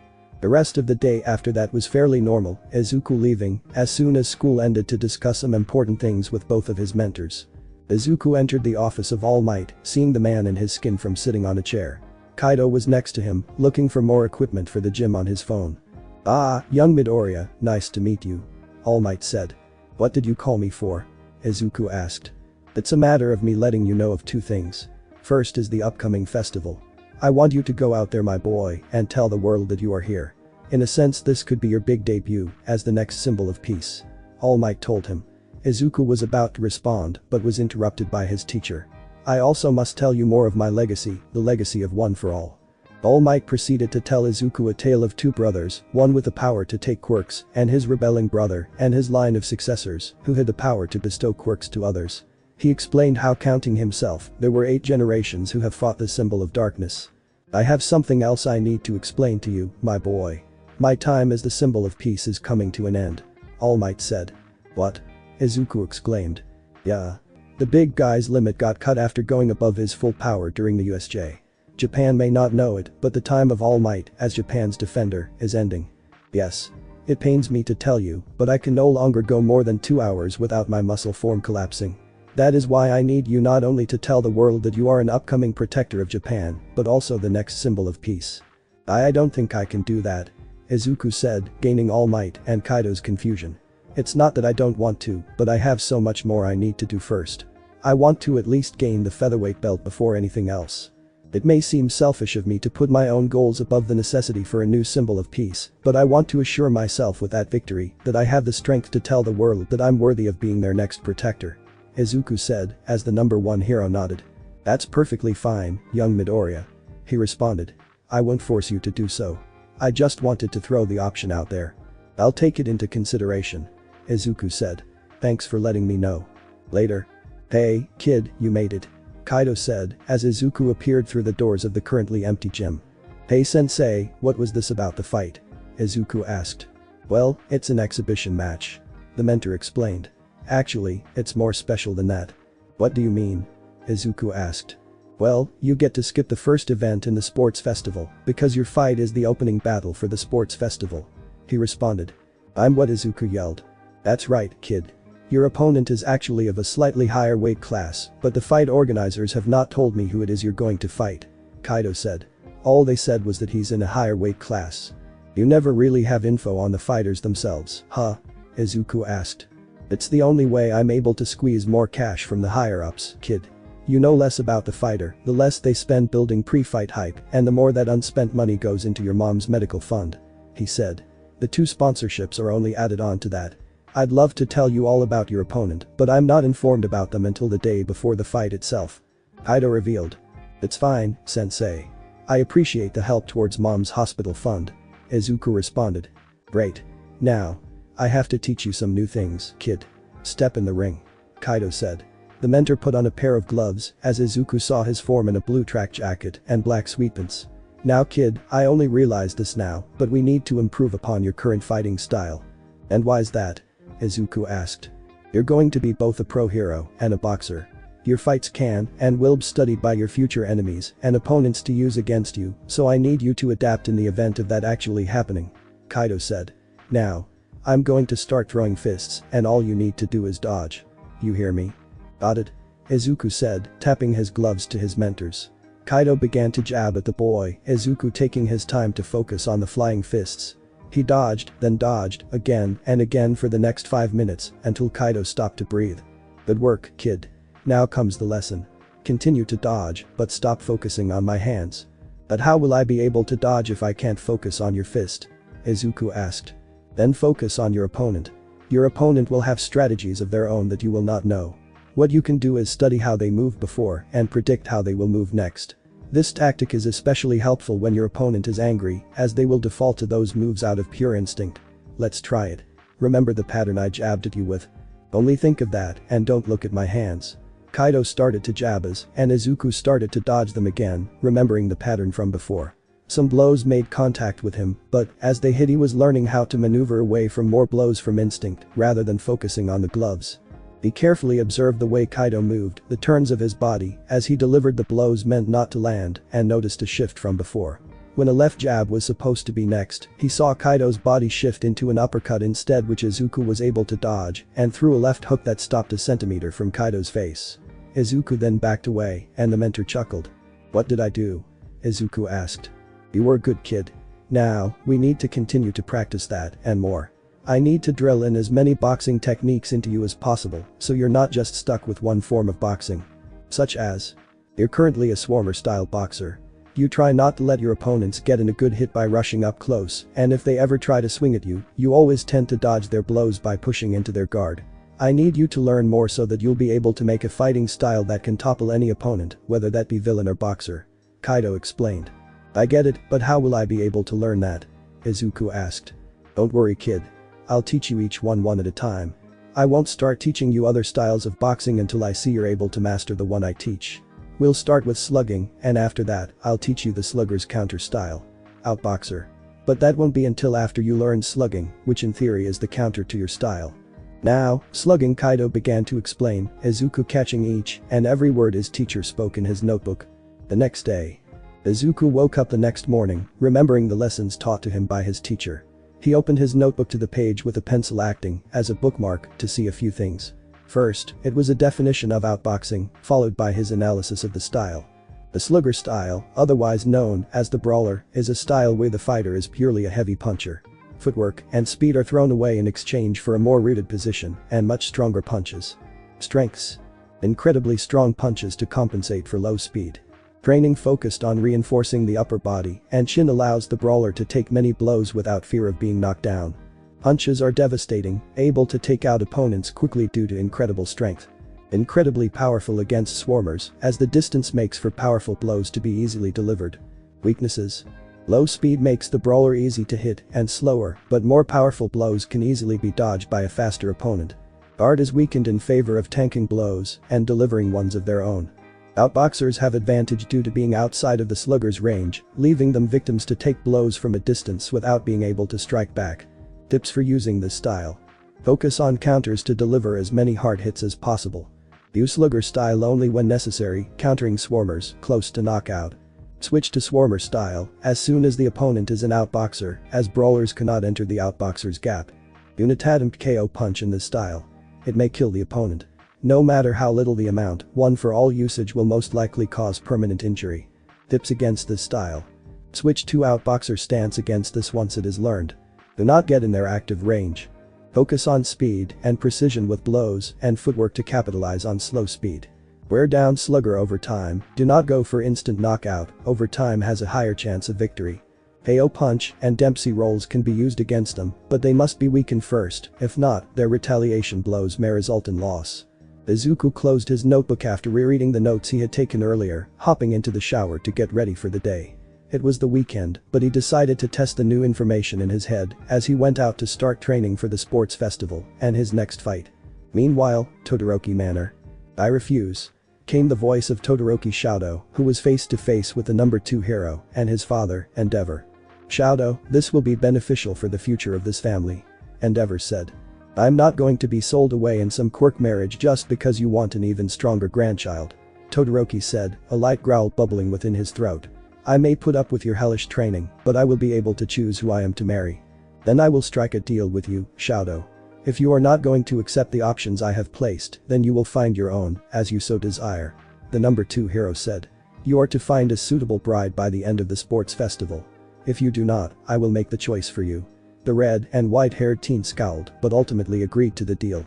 The rest of the day after that was fairly normal, Izuku leaving as soon as school ended to discuss some important things with both of his mentors. Izuku entered the office of All Might, seeing the man in his skin from sitting on a chair. Kaido was next to him, looking for more equipment for the gym on his phone. Ah, young Midoriya, nice to meet you. All Might said. What did you call me for? Izuku asked. It's a matter of me letting you know of 2 things. First is the upcoming festival. I want you to go out there, my boy, and tell the world that you are here. In a sense, this could be your big debut as the next symbol of peace. All Might told him. Izuku was about to respond but was interrupted by his teacher. I also must tell you more of my legacy, the legacy of One for All. All Might proceeded to tell Izuku a tale of 2 brothers, one with the power to take quirks, and his rebelling brother, and his line of successors, who had the power to bestow quirks to others. He explained how, counting himself, there were 8 generations who have fought the symbol of darkness. I have something else I need to explain to you, my boy. My time as the symbol of peace is coming to an end. All Might said. What? Izuku exclaimed. Yeah. The big guy's limit got cut after going above his full power during the USJ. Japan may not know it, but the time of All Might, as Japan's defender, is ending. Yes. It pains me to tell you, but I can no longer go more than 2 hours without my muscle form collapsing. That is why I need you not only to tell the world that you are an upcoming protector of Japan, but also the next symbol of peace. I don't think I can do that. Izuku said, gaining All Might and Kaido's confusion. It's not that I don't want to, but I have so much more I need to do first. I want to at least gain the featherweight belt before anything else. It may seem selfish of me to put my own goals above the necessity for a new symbol of peace, but I want to assure myself with that victory that I have the strength to tell the world that I'm worthy of being their next protector. Izuku said as the number 1 hero nodded. That's perfectly fine, young Midoriya. He responded. I won't force you to do so. I just wanted to throw the option out there. I'll take it into consideration. Izuku said. Thanks for letting me know. Later. Hey, kid, you made it. Kaido said as Izuku appeared through the doors of the currently empty gym. Hey sensei, what was this about the fight? Izuku asked. Well, it's an exhibition match. The mentor explained. Actually, it's more special than that. What do you mean? Izuku asked. Well, you get to skip the first event in the sports festival because your fight is the opening battle for the sports festival. He responded. I'm what Izuku yelled. That's right, kid. Your opponent is actually of a slightly higher weight class, but the fight organizers have not told me who it is you're going to fight. Kaido said. All they said was that he's in a higher weight class. You never really have info on the fighters themselves, huh? Izuku asked. It's the only way I'm able to squeeze more cash from the higher-ups, kid. You know less about the fighter, the less they spend building pre-fight hype, and the more that unspent money goes into your mom's medical fund. He said. The 2 sponsorships are only added on to that. I'd love to tell you all about your opponent, but I'm not informed about them until the day before the fight itself. Kaido revealed. It's fine, sensei. I appreciate the help towards mom's hospital fund. Izuku responded. Great. Now. I have to teach you some new things, kid. Step in the ring. Kaido said. The mentor put on a pair of gloves as Izuku saw his form in a blue track jacket and black sweatpants. Now kid, I only realized this now, but we need to improve upon your current fighting style. And why's that? Izuku asked. You're going to be both a pro hero and a boxer. Your fights can and will be studied by your future enemies and opponents to use against you, so I need you to adapt in the event of that actually happening. Kaido said. Now. I'm going to start throwing fists and all you need to do is dodge. You hear me? Got it? Izuku said, tapping his gloves to his mentors. Kaido began to jab at the boy, Izuku taking his time to focus on the flying fists. He dodged, then dodged, again and again for the next 5 minutes until Kaido stopped to breathe. Good work, kid. Now comes the lesson. Continue to dodge, but stop focusing on my hands. But how will I be able to dodge if I can't focus on your fist? Izuku asked. Then focus on your opponent. Your opponent will have strategies of their own that you will not know. What you can do is study how they moved before and predict how they will move next. This tactic is especially helpful when your opponent is angry, as they will default to those moves out of pure instinct. Let's try it. Remember the pattern I jabbed at you with? Only think of that and don't look at my hands. Kaido started to jab us, and Izuku started to dodge them again, remembering the pattern from before. Some blows made contact with him, but as they hit he was learning how to maneuver away from more blows from instinct rather than focusing on the gloves. He carefully observed the way Kaido moved, the turns of his body as he delivered the blows meant not to land, and noticed a shift from before. When a left jab was supposed to be next, he saw Kaido's body shift into an uppercut instead, which Izuku was able to dodge and threw a left hook that stopped a centimeter from Kaido's face. Izuku then backed away and the mentor chuckled. What did I do? Izuku asked. You were a good kid. Now, we need to continue to practice that and more. I need to drill in as many boxing techniques into you as possible so you're not just stuck with one form of boxing. Such as. You're currently a swarmer-style boxer. You try not to let your opponents get in a good hit by rushing up close, and if they ever try to swing at you, you always tend to dodge their blows by pushing into their guard. I need you to learn more so that you'll be able to make a fighting style that can topple any opponent, whether that be villain or boxer. Kaido explained. I get it, but how will I be able to learn that? Izuku asked. Don't worry, kid. I'll teach you each one at a time. I won't start teaching you other styles of boxing until I see you're able to master the one I teach. We'll start with slugging, and after that, I'll teach you the slugger's counter style. Outboxer. But that won't be until after you learn slugging, which in theory is the counter to your style. Now, slugging, Kaido began to explain, Izuku catching each and every word his teacher spoke in his notebook. The next day. Izuku woke up the next morning, remembering the lessons taught to him by his teacher. He opened his notebook to the page with a pencil acting as a bookmark to see a few things. First, it was a definition of outboxing, followed by his analysis of the style. The slugger style, otherwise known as the brawler, is a style where the fighter is purely a heavy puncher. Footwork and speed are thrown away in exchange for a more rooted position and much stronger punches. Strengths. Incredibly strong punches to compensate for low speed. Training focused on reinforcing the upper body and chin allows the brawler to take many blows without fear of being knocked down. Punches are devastating, able to take out opponents quickly due to incredible strength. Incredibly powerful against swarmers, as the distance makes for powerful blows to be easily delivered. Weaknesses. Low speed makes the brawler easy to hit and slower, but more powerful blows can easily be dodged by a faster opponent. Guard is weakened in favor of tanking blows and delivering ones of their own. Outboxers have advantage due to being outside of the slugger's range, leaving them victims to take blows from a distance without being able to strike back. Tips for using this style. Focus on counters to deliver as many hard hits as possible. Use slugger style only when necessary, countering swarmers close to knockout. Switch to swarmer style as soon as the opponent is an outboxer, as brawlers cannot enter the outboxer's gap. Do not attempt KO punch in this style. It may kill the opponent. No matter how little the amount, one for all usage will most likely cause permanent injury. Tips against this style. Switch to outboxer stance against this once it is learned. Do not get in their active range. Focus on speed and precision with blows and footwork to capitalize on slow speed. Wear down slugger over time, do not go for instant knockout, over time has a higher chance of victory. KO punch and Dempsey rolls can be used against them, but they must be weakened first, if not, their retaliation blows may result in loss. Izuku closed his notebook after rereading the notes he had taken earlier, hopping into the shower to get ready for the day. It was the weekend, but he decided to test the new information in his head as he went out to start training for the sports festival and his next fight. Meanwhile, Todoroki Manor. I refuse. Came the voice of Todoroki Shoudo, who was face to face with the number 2 hero and his father, Endeavor. Shoudo, this will be beneficial for the future of this family. Endeavor said. I'm not going to be sold away in some quirk marriage just because you want an even stronger grandchild. Todoroki said, a light growl bubbling within his throat. I may put up with your hellish training, but I will be able to choose who I am to marry. Then I will strike a deal with you, Shoudo. If you are not going to accept the options I have placed, then you will find your own, as you so desire. The number 2 hero said. You are to find a suitable bride by the end of the sports festival. If you do not, I will make the choice for you. The red and white-haired teen scowled, but ultimately agreed to the deal.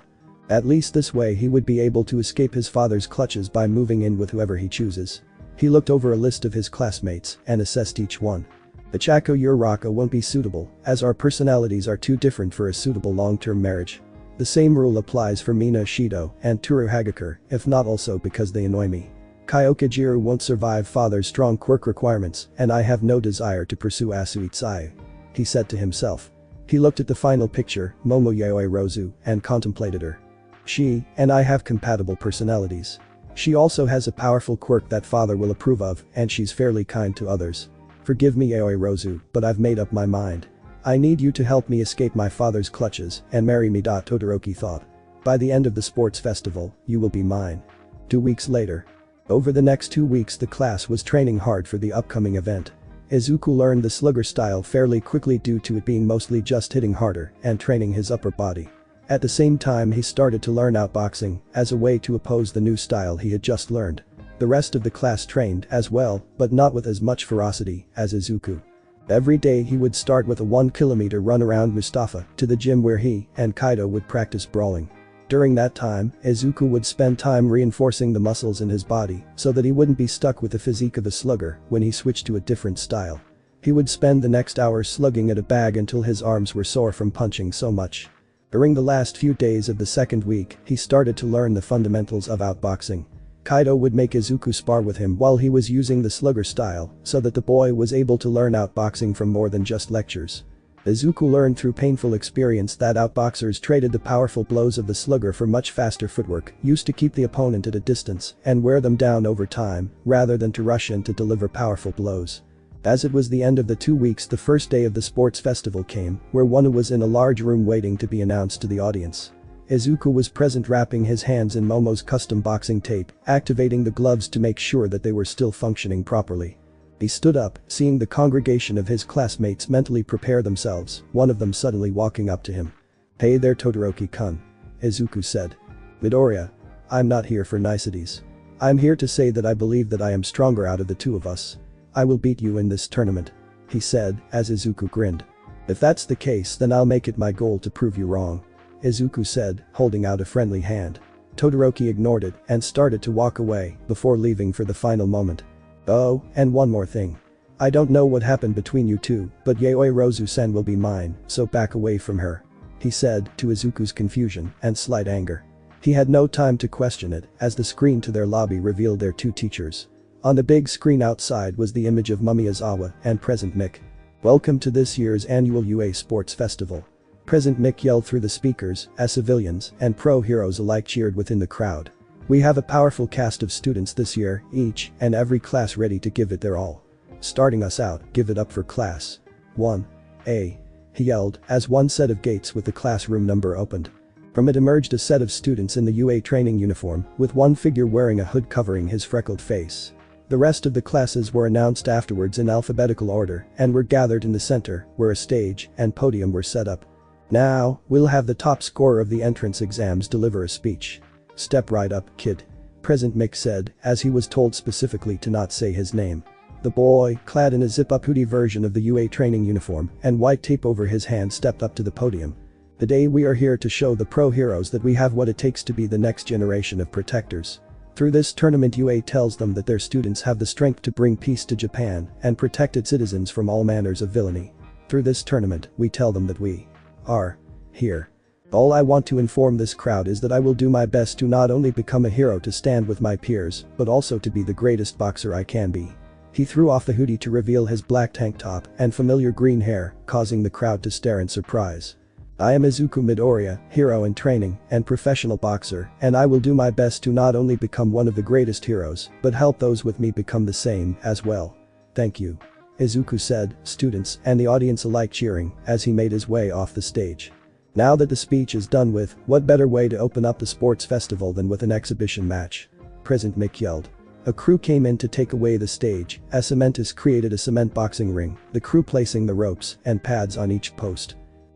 At least this way he would be able to escape his father's clutches by moving in with whoever he chooses. He looked over a list of his classmates and assessed each one. The Chako Uraka won't be suitable, as our personalities are too different for a suitable long-term marriage. The same rule applies for Mina Shido and Toru Hagakure, if not also because they annoy me. Kyokajiru won't survive father's strong quirk requirements, and I have no desire to pursue Asui Tsuyu. He said to himself. He looked at the final picture, Momo Yaoi Rozu, and contemplated her. She and I have compatible personalities. She also has a powerful quirk that father will approve of, and she's fairly kind to others. Forgive me Yaoi Rozu, but I've made up my mind. I need you to help me escape my father's clutches and marry me. Todoroki thought. By the end of the sports festival, you will be mine. 2 weeks later. Over the next 2 weeks the class was training hard for the upcoming event. Izuku learned the slugger style fairly quickly due to it being mostly just hitting harder and training his upper body. At the same time he started to learn outboxing as a way to oppose the new style he had just learned. The rest of the class trained as well, but not with as much ferocity as Izuku. Every day he would start with a 1-kilometer run around Mustafa to the gym where he and Kaido would practice brawling. During that time, Izuku would spend time reinforcing the muscles in his body so that he wouldn't be stuck with the physique of a slugger when he switched to a different style. He would spend the next hour slugging at a bag until his arms were sore from punching so much. During the last few days of the second week, he started to learn the fundamentals of outboxing. Kaido would make Izuku spar with him while he was using the slugger style so that the boy was able to learn outboxing from more than just lectures. Izuku learned through painful experience that outboxers traded the powerful blows of the slugger for much faster footwork, used to keep the opponent at a distance and wear them down over time, rather than to rush in to deliver powerful blows. As it was the end of the 2 weeks, the first day of the sports festival came, where Wano was in a large room waiting to be announced to the audience. Izuku was present, wrapping his hands in Momo's custom boxing tape, activating the gloves to make sure that they were still functioning properly. He stood up, seeing the congregation of his classmates mentally prepare themselves, one of them suddenly walking up to him. Hey there Todoroki-kun. Izuku said. Midoriya. I'm not here for niceties. I'm here to say that I believe that I am stronger out of the two of us. I will beat you in this tournament. He said, as Izuku grinned. If that's the case, then I'll make it my goal to prove you wrong. Izuku said, holding out a friendly hand. Todoroki ignored it and started to walk away before leaving for the final moment. Oh, and one more thing. I don't know what happened between you two, but Yaoi Rozu-san will be mine, so back away from her. He said, to Izuku's confusion and slight anger. He had no time to question it as the screen to their lobby revealed their two teachers. On the big screen outside was the image of Mummy Aizawa and Present Mick. "Welcome to this year's annual UA Sports Festival." Present Mick yelled through the speakers as civilians and pro heroes alike cheered within the crowd. "We have a powerful cast of students this year, each and every class ready to give it their all. Starting us out, give it up for class 1A. He yelled as one set of gates with the classroom number opened. From it emerged a set of students in the UA training uniform, with one figure wearing a hood covering his freckled face. The rest of the classes were announced afterwards in alphabetical order and were gathered in the center, where a stage and podium were set up. "Now, we'll have the top scorer of the entrance exams deliver a speech. Step right up, kid," Present Mick said, as he was told specifically to not say his name. The boy, clad in a zip-up hoodie version of the UA training uniform and white tape over his hand, stepped up to the podium. "Today we are here to show the pro heroes that we have what it takes to be the next generation of protectors. Through this tournament, UA tells them that their students have the strength to bring peace to Japan and protect its citizens from all manners of villainy. Through this tournament, we tell them that we are here. All I want to inform this crowd is that I will do my best to not only become a hero to stand with my peers, but also to be the greatest boxer I can be." He threw off the hoodie to reveal his black tank top and familiar green hair, causing the crowd to stare in surprise. "I am Izuku Midoriya, hero in training and professional boxer, and I will do my best to not only become one of the greatest heroes, but help those with me become the same as well. Thank you," Izuku said, students and the audience alike cheering as he made his way off the stage. Now that the speech is done with, what better way to open up the sports festival than with an exhibition match? Present Mick yelled. A crew came in to take away the stage as Cementus created a cement boxing ring, the crew placing the ropes and pads on each post.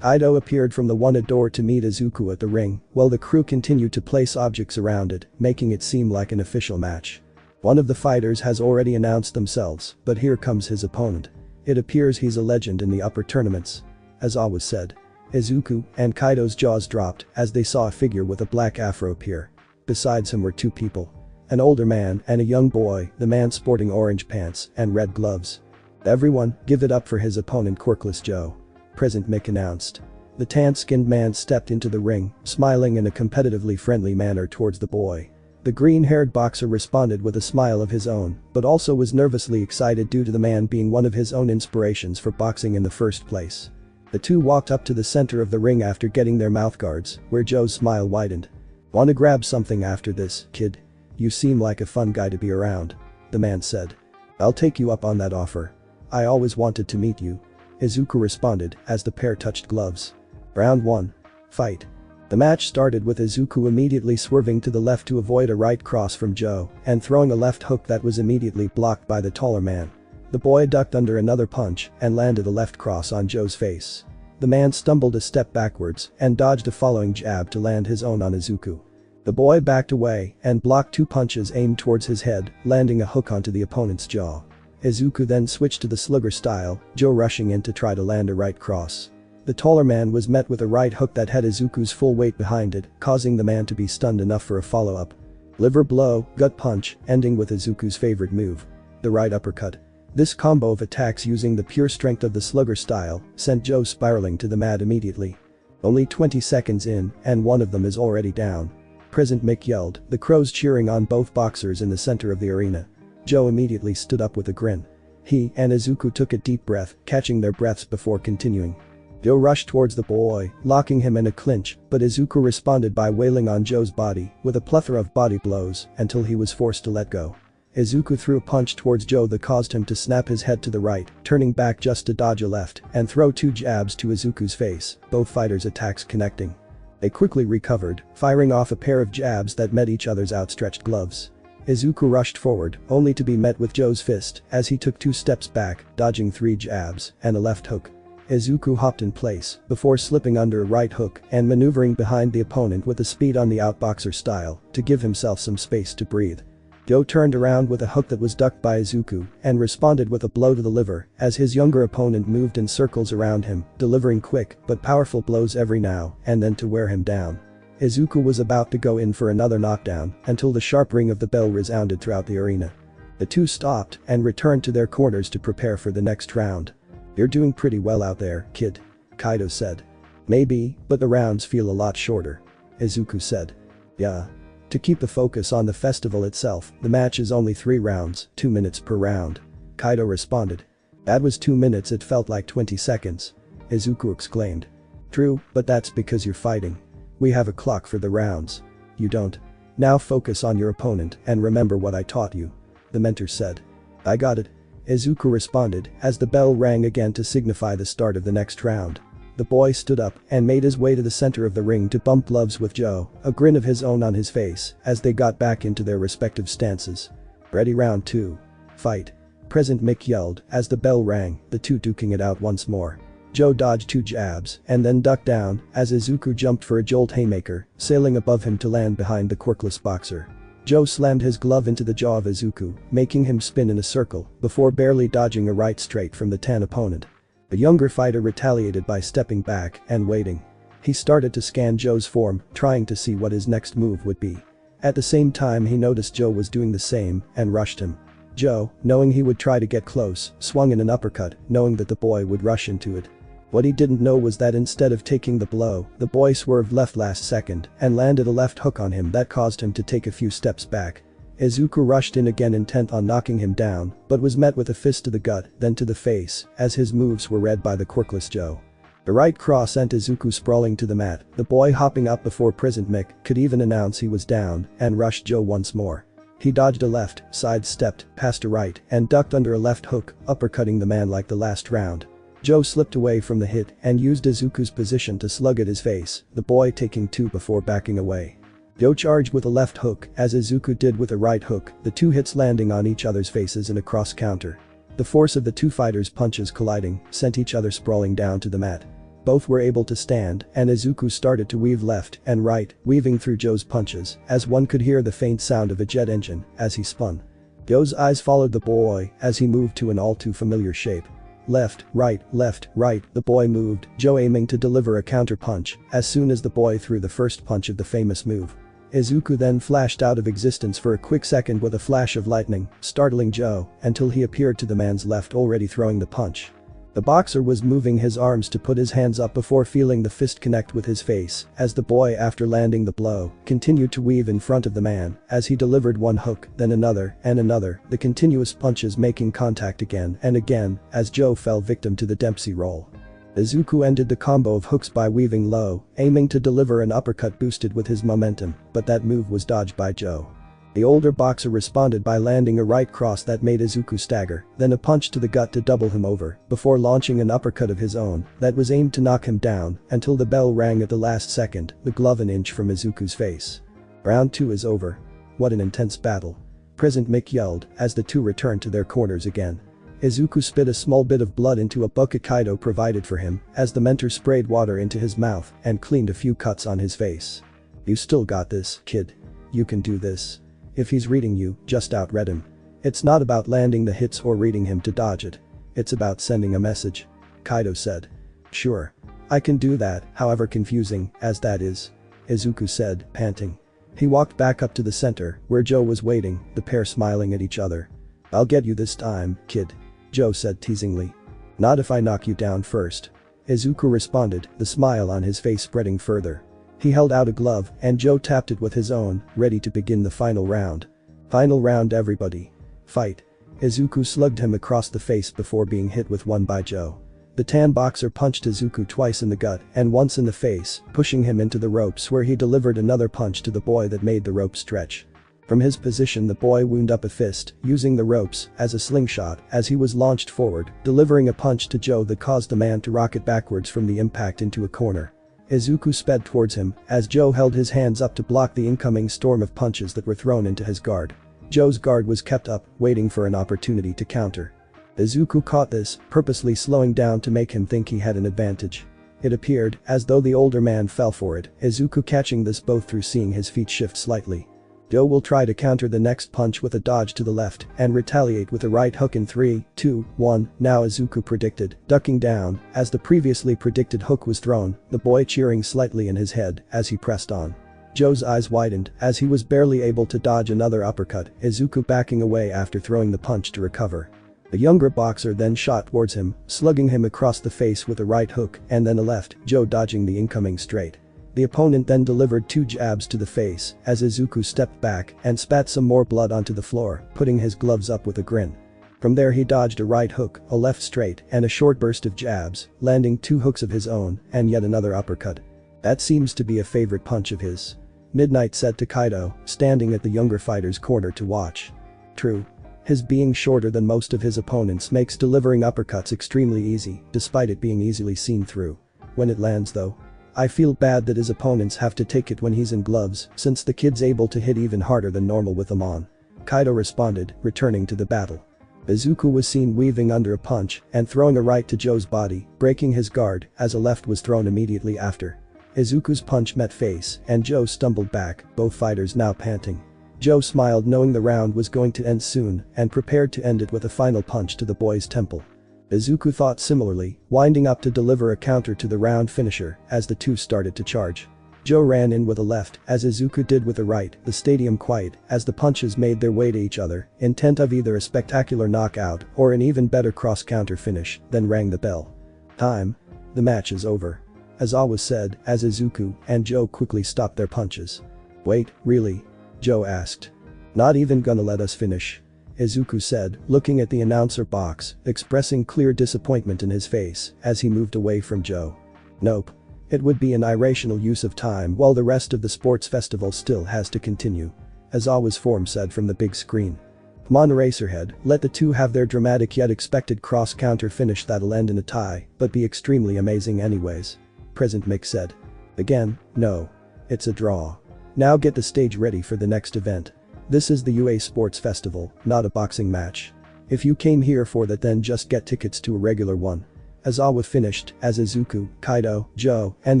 Ido appeared from the one door to meet Izuku at the ring, while the crew continued to place objects around it, making it seem like an official match. One of the fighters has already announced themselves, but here comes his opponent. It appears he's a legend in the upper tournaments. As always said. Izuku and Kaido's jaws dropped as they saw a figure with a black afro appear. Besides him were two people. An older man and a young boy, the man sporting orange pants and red gloves. "Everyone, give it up for his opponent, Quirk-less Joe," Present Mick announced. The tan-skinned man stepped into the ring, smiling in a competitively friendly manner towards the boy. The green-haired boxer responded with a smile of his own, but also was nervously excited due to the man being one of his own inspirations for boxing in the first place. The two walked up to the center of the ring after getting their mouthguards, where Joe's smile widened. "Wanna grab something after this, kid? You seem like a fun guy to be around," the man said. "I'll take you up on that offer. I always wanted to meet you," Izuku responded as the pair touched gloves. Round 1. Fight. The match started with Izuku immediately swerving to the left to avoid a right cross from Joe and throwing a left hook that was immediately blocked by the taller man. The boy ducked under another punch and landed a left cross on Joe's face. The man stumbled a step backwards and dodged a following jab to land his own on Izuku. The boy backed away and blocked two punches aimed towards his head, landing a hook onto the opponent's jaw. Izuku then switched to the slugger style, Joe rushing in to try to land a right cross. The taller man was met with a right hook that had Izuku's full weight behind it, causing the man to be stunned enough for a follow-up. Liver blow, gut punch, ending with Izuku's favorite move. The right uppercut. This combo of attacks using the pure strength of the slugger style sent Joe spiraling to the mat immediately. Only 20 seconds in, and one of them is already down. Present Mick yelled, the crows cheering on both boxers in the center of the arena. Joe immediately stood up with a grin. He and Izuku took a deep breath, catching their breaths before continuing. Joe rushed towards the boy, locking him in a clinch, but Izuku responded by wailing on Joe's body with a plethora of body blows until he was forced to let go. Izuku threw a punch towards Joe that caused him to snap his head to the right, turning back just to dodge a left and throw two jabs to Izuku's face, both fighters' attacks connecting. They quickly recovered, firing off a pair of jabs that met each other's outstretched gloves. Izuku rushed forward, only to be met with Joe's fist as he took 2 steps back, dodging 3 jabs and a left hook. Izuku hopped in place before slipping under a right hook and maneuvering behind the opponent with the speed on the outboxer style to give himself some space to breathe. Joe turned around with a hook that was ducked by Izuku and responded with a blow to the liver as his younger opponent moved in circles around him, delivering quick but powerful blows every now and then to wear him down. Izuku was about to go in for another knockdown until the sharp ring of the bell resounded throughout the arena. The two stopped and returned to their corners to prepare for the next round. "You're doing pretty well out there, kid," Kaido said. "Maybe, but the rounds feel a lot shorter," Izuku said. Yeah. To keep the focus on the festival itself, the match is only 3 rounds, 2 minutes per round. Kaido responded. That was 2 minutes, it felt like 20 seconds. Izuku exclaimed. True, but that's because you're fighting. We have a clock for the rounds. You don't. Now focus on your opponent and remember what I taught you. The mentor said. I got it. Izuku responded as the bell rang again to signify the start of the next round. The boy stood up and made his way to the center of the ring to bump gloves with Joe, a grin of his own on his face as they got back into their respective stances. Ready, round 2. Fight. Present Mick yelled as the bell rang, the two duking it out once more. Joe dodged 2 jabs and then ducked down as Izuku jumped for a jolt haymaker, sailing above him to land behind the quirkless boxer. Joe slammed his glove into the jaw of Izuku, making him spin in a circle before barely dodging a right straight from the tan opponent. The younger fighter retaliated by stepping back and waiting. He started to scan Joe's form, trying to see what his next move would be. At the same time, he noticed Joe was doing the same and rushed him. Joe, knowing he would try to get close, swung in an uppercut, knowing that the boy would rush into it. What he didn't know was that instead of taking the blow, the boy swerved left last second and landed a left hook on him that caused him to take a few steps back. Izuku rushed in again, intent on knocking him down, but was met with a fist to the gut, then to the face, as his moves were read by the quirkless Joe. The right cross sent Izuku sprawling to the mat, the boy hopping up before Prison Mick could even announce he was down and rushed Joe once more. He dodged a left, sidestepped, passed a right, and ducked under a left hook, uppercutting the man like the last round. Joe slipped away from the hit and used Izuku's position to slug at his face, the boy taking 2 before backing away. Joe charged with a left hook as Izuku did with a right hook, the 2 hits landing on each other's faces in a cross counter. The force of the 2 fighters' punches colliding sent each other sprawling down to the mat. Both were able to stand and Izuku started to weave left and right, weaving through Joe's punches as one could hear the faint sound of a jet engine as he spun. Joe's eyes followed the boy as he moved to an all too familiar shape. Left, right, the boy moved, Joe aiming to deliver a counter punch as soon as the boy threw the first punch of the famous move. Izuku then flashed out of existence for a quick second with a flash of lightning, startling Joe until he appeared to the man's left already throwing the punch. The boxer was moving his arms to put his hands up before feeling the fist connect with his face as the boy, after landing the blow, continued to weave in front of the man as he delivered one hook, then another and another, the continuous punches making contact again and again as Joe fell victim to the Dempsey roll. Izuku ended the combo of hooks by weaving low, aiming to deliver an uppercut boosted with his momentum, but that move was dodged by Joe. The older boxer responded by landing a right cross that made Izuku stagger, then a punch to the gut to double him over, before launching an uppercut of his own that was aimed to knock him down until the bell rang at the last second, the glove an inch from Izuku's face. Round 2 is over. What an intense battle. Prison Mick yelled as the 2 returned to their corners again. Izuku spit a small bit of blood into a bucket Kaido provided for him as the mentor sprayed water into his mouth and cleaned a few cuts on his face. You still got this, kid. You can do this. If he's reading you, just outread him. It's not about landing the hits or reading him to dodge it. It's about sending a message. Kaido said. Sure. I can do that, however confusing as that is. Izuku said, panting. He walked back up to the center, where Joe was waiting, the pair smiling at each other. I'll get you this time, kid. Joe said teasingly. Not if I knock you down first. Izuku responded, the smile on his face spreading further. He held out a glove and Joe tapped it with his own, ready to begin the final round. Final round everybody. Fight. Izuku slugged him across the face before being hit with one by Joe. The tan boxer punched Izuku twice in the gut and once in the face, pushing him into the ropes where he delivered another punch to the boy that made the rope stretch. From his position the boy wound up a fist, using the ropes as a slingshot as he was launched forward, delivering a punch to Joe that caused the man to rocket backwards from the impact into a corner. Izuku sped towards him as Joe held his hands up to block the incoming storm of punches that were thrown into his guard. Joe's guard was kept up, waiting for an opportunity to counter. Izuku caught this, purposely slowing down to make him think he had an advantage. It appeared as though the older man fell for it, Izuku catching this both through seeing his feet shift slightly. Joe will try to counter the next punch with a dodge to the left and retaliate with a right hook in 3, 2, 1, now Izuku predicted, ducking down as the previously predicted hook was thrown, the boy cheering slightly in his head as he pressed on. Joe's eyes widened as he was barely able to dodge another uppercut, Izuku backing away after throwing the punch to recover. The younger boxer then shot towards him, slugging him across the face with a right hook and then a left, Joe dodging the incoming straight. The opponent then delivered 2 jabs to the face as Izuku stepped back and spat some more blood onto the floor, putting his gloves up with a grin. From there he dodged a right hook, a left straight, and a short burst of jabs, landing 2 hooks of his own and yet another uppercut. That seems to be a favorite punch of his. Midnight said to Kaido, standing at the younger fighter's corner to watch. True. His being shorter than most of his opponents makes delivering uppercuts extremely easy, despite it being easily seen through. When it lands though, I feel bad that his opponents have to take it when he's in gloves, since the kid's able to hit even harder than normal with them on. Kaido responded, returning to the battle. Izuku was seen weaving under a punch and throwing a right to Joe's body, breaking his guard as a left was thrown immediately after. Izuku's punch met face and Joe stumbled back, both fighters now panting. Joe smiled knowing the round was going to end soon and prepared to end it with a final punch to the boy's temple. Izuku thought similarly, winding up to deliver a counter to the round finisher as the two started to charge. Joe ran in with a left as Izuku did with a right, the stadium quiet as the punches made their way to each other, intent of either a spectacular knockout or an even better cross-counter finish, then rang the bell. Time. The match is over. As always said as Izuku and Joe quickly stopped their punches. Wait, really? Joe asked. Not even gonna let us finish? Izuku said, looking at the announcer box, expressing clear disappointment in his face as he moved away from Joe. Nope. It would be an irrational use of time while the rest of the sports festival still has to continue. As always Form said from the big screen. Come on Eraserhead, let the two have their dramatic yet expected cross-counter finish that'll end in a tie, but be extremely amazing anyways. Present Mick said. Again, no. It's a draw. Now get the stage ready for the next event. This is the UA Sports Festival, not a boxing match. If you came here for that then just get tickets to a regular one. Aizawa finished as Izuku, Kaido, Joe, and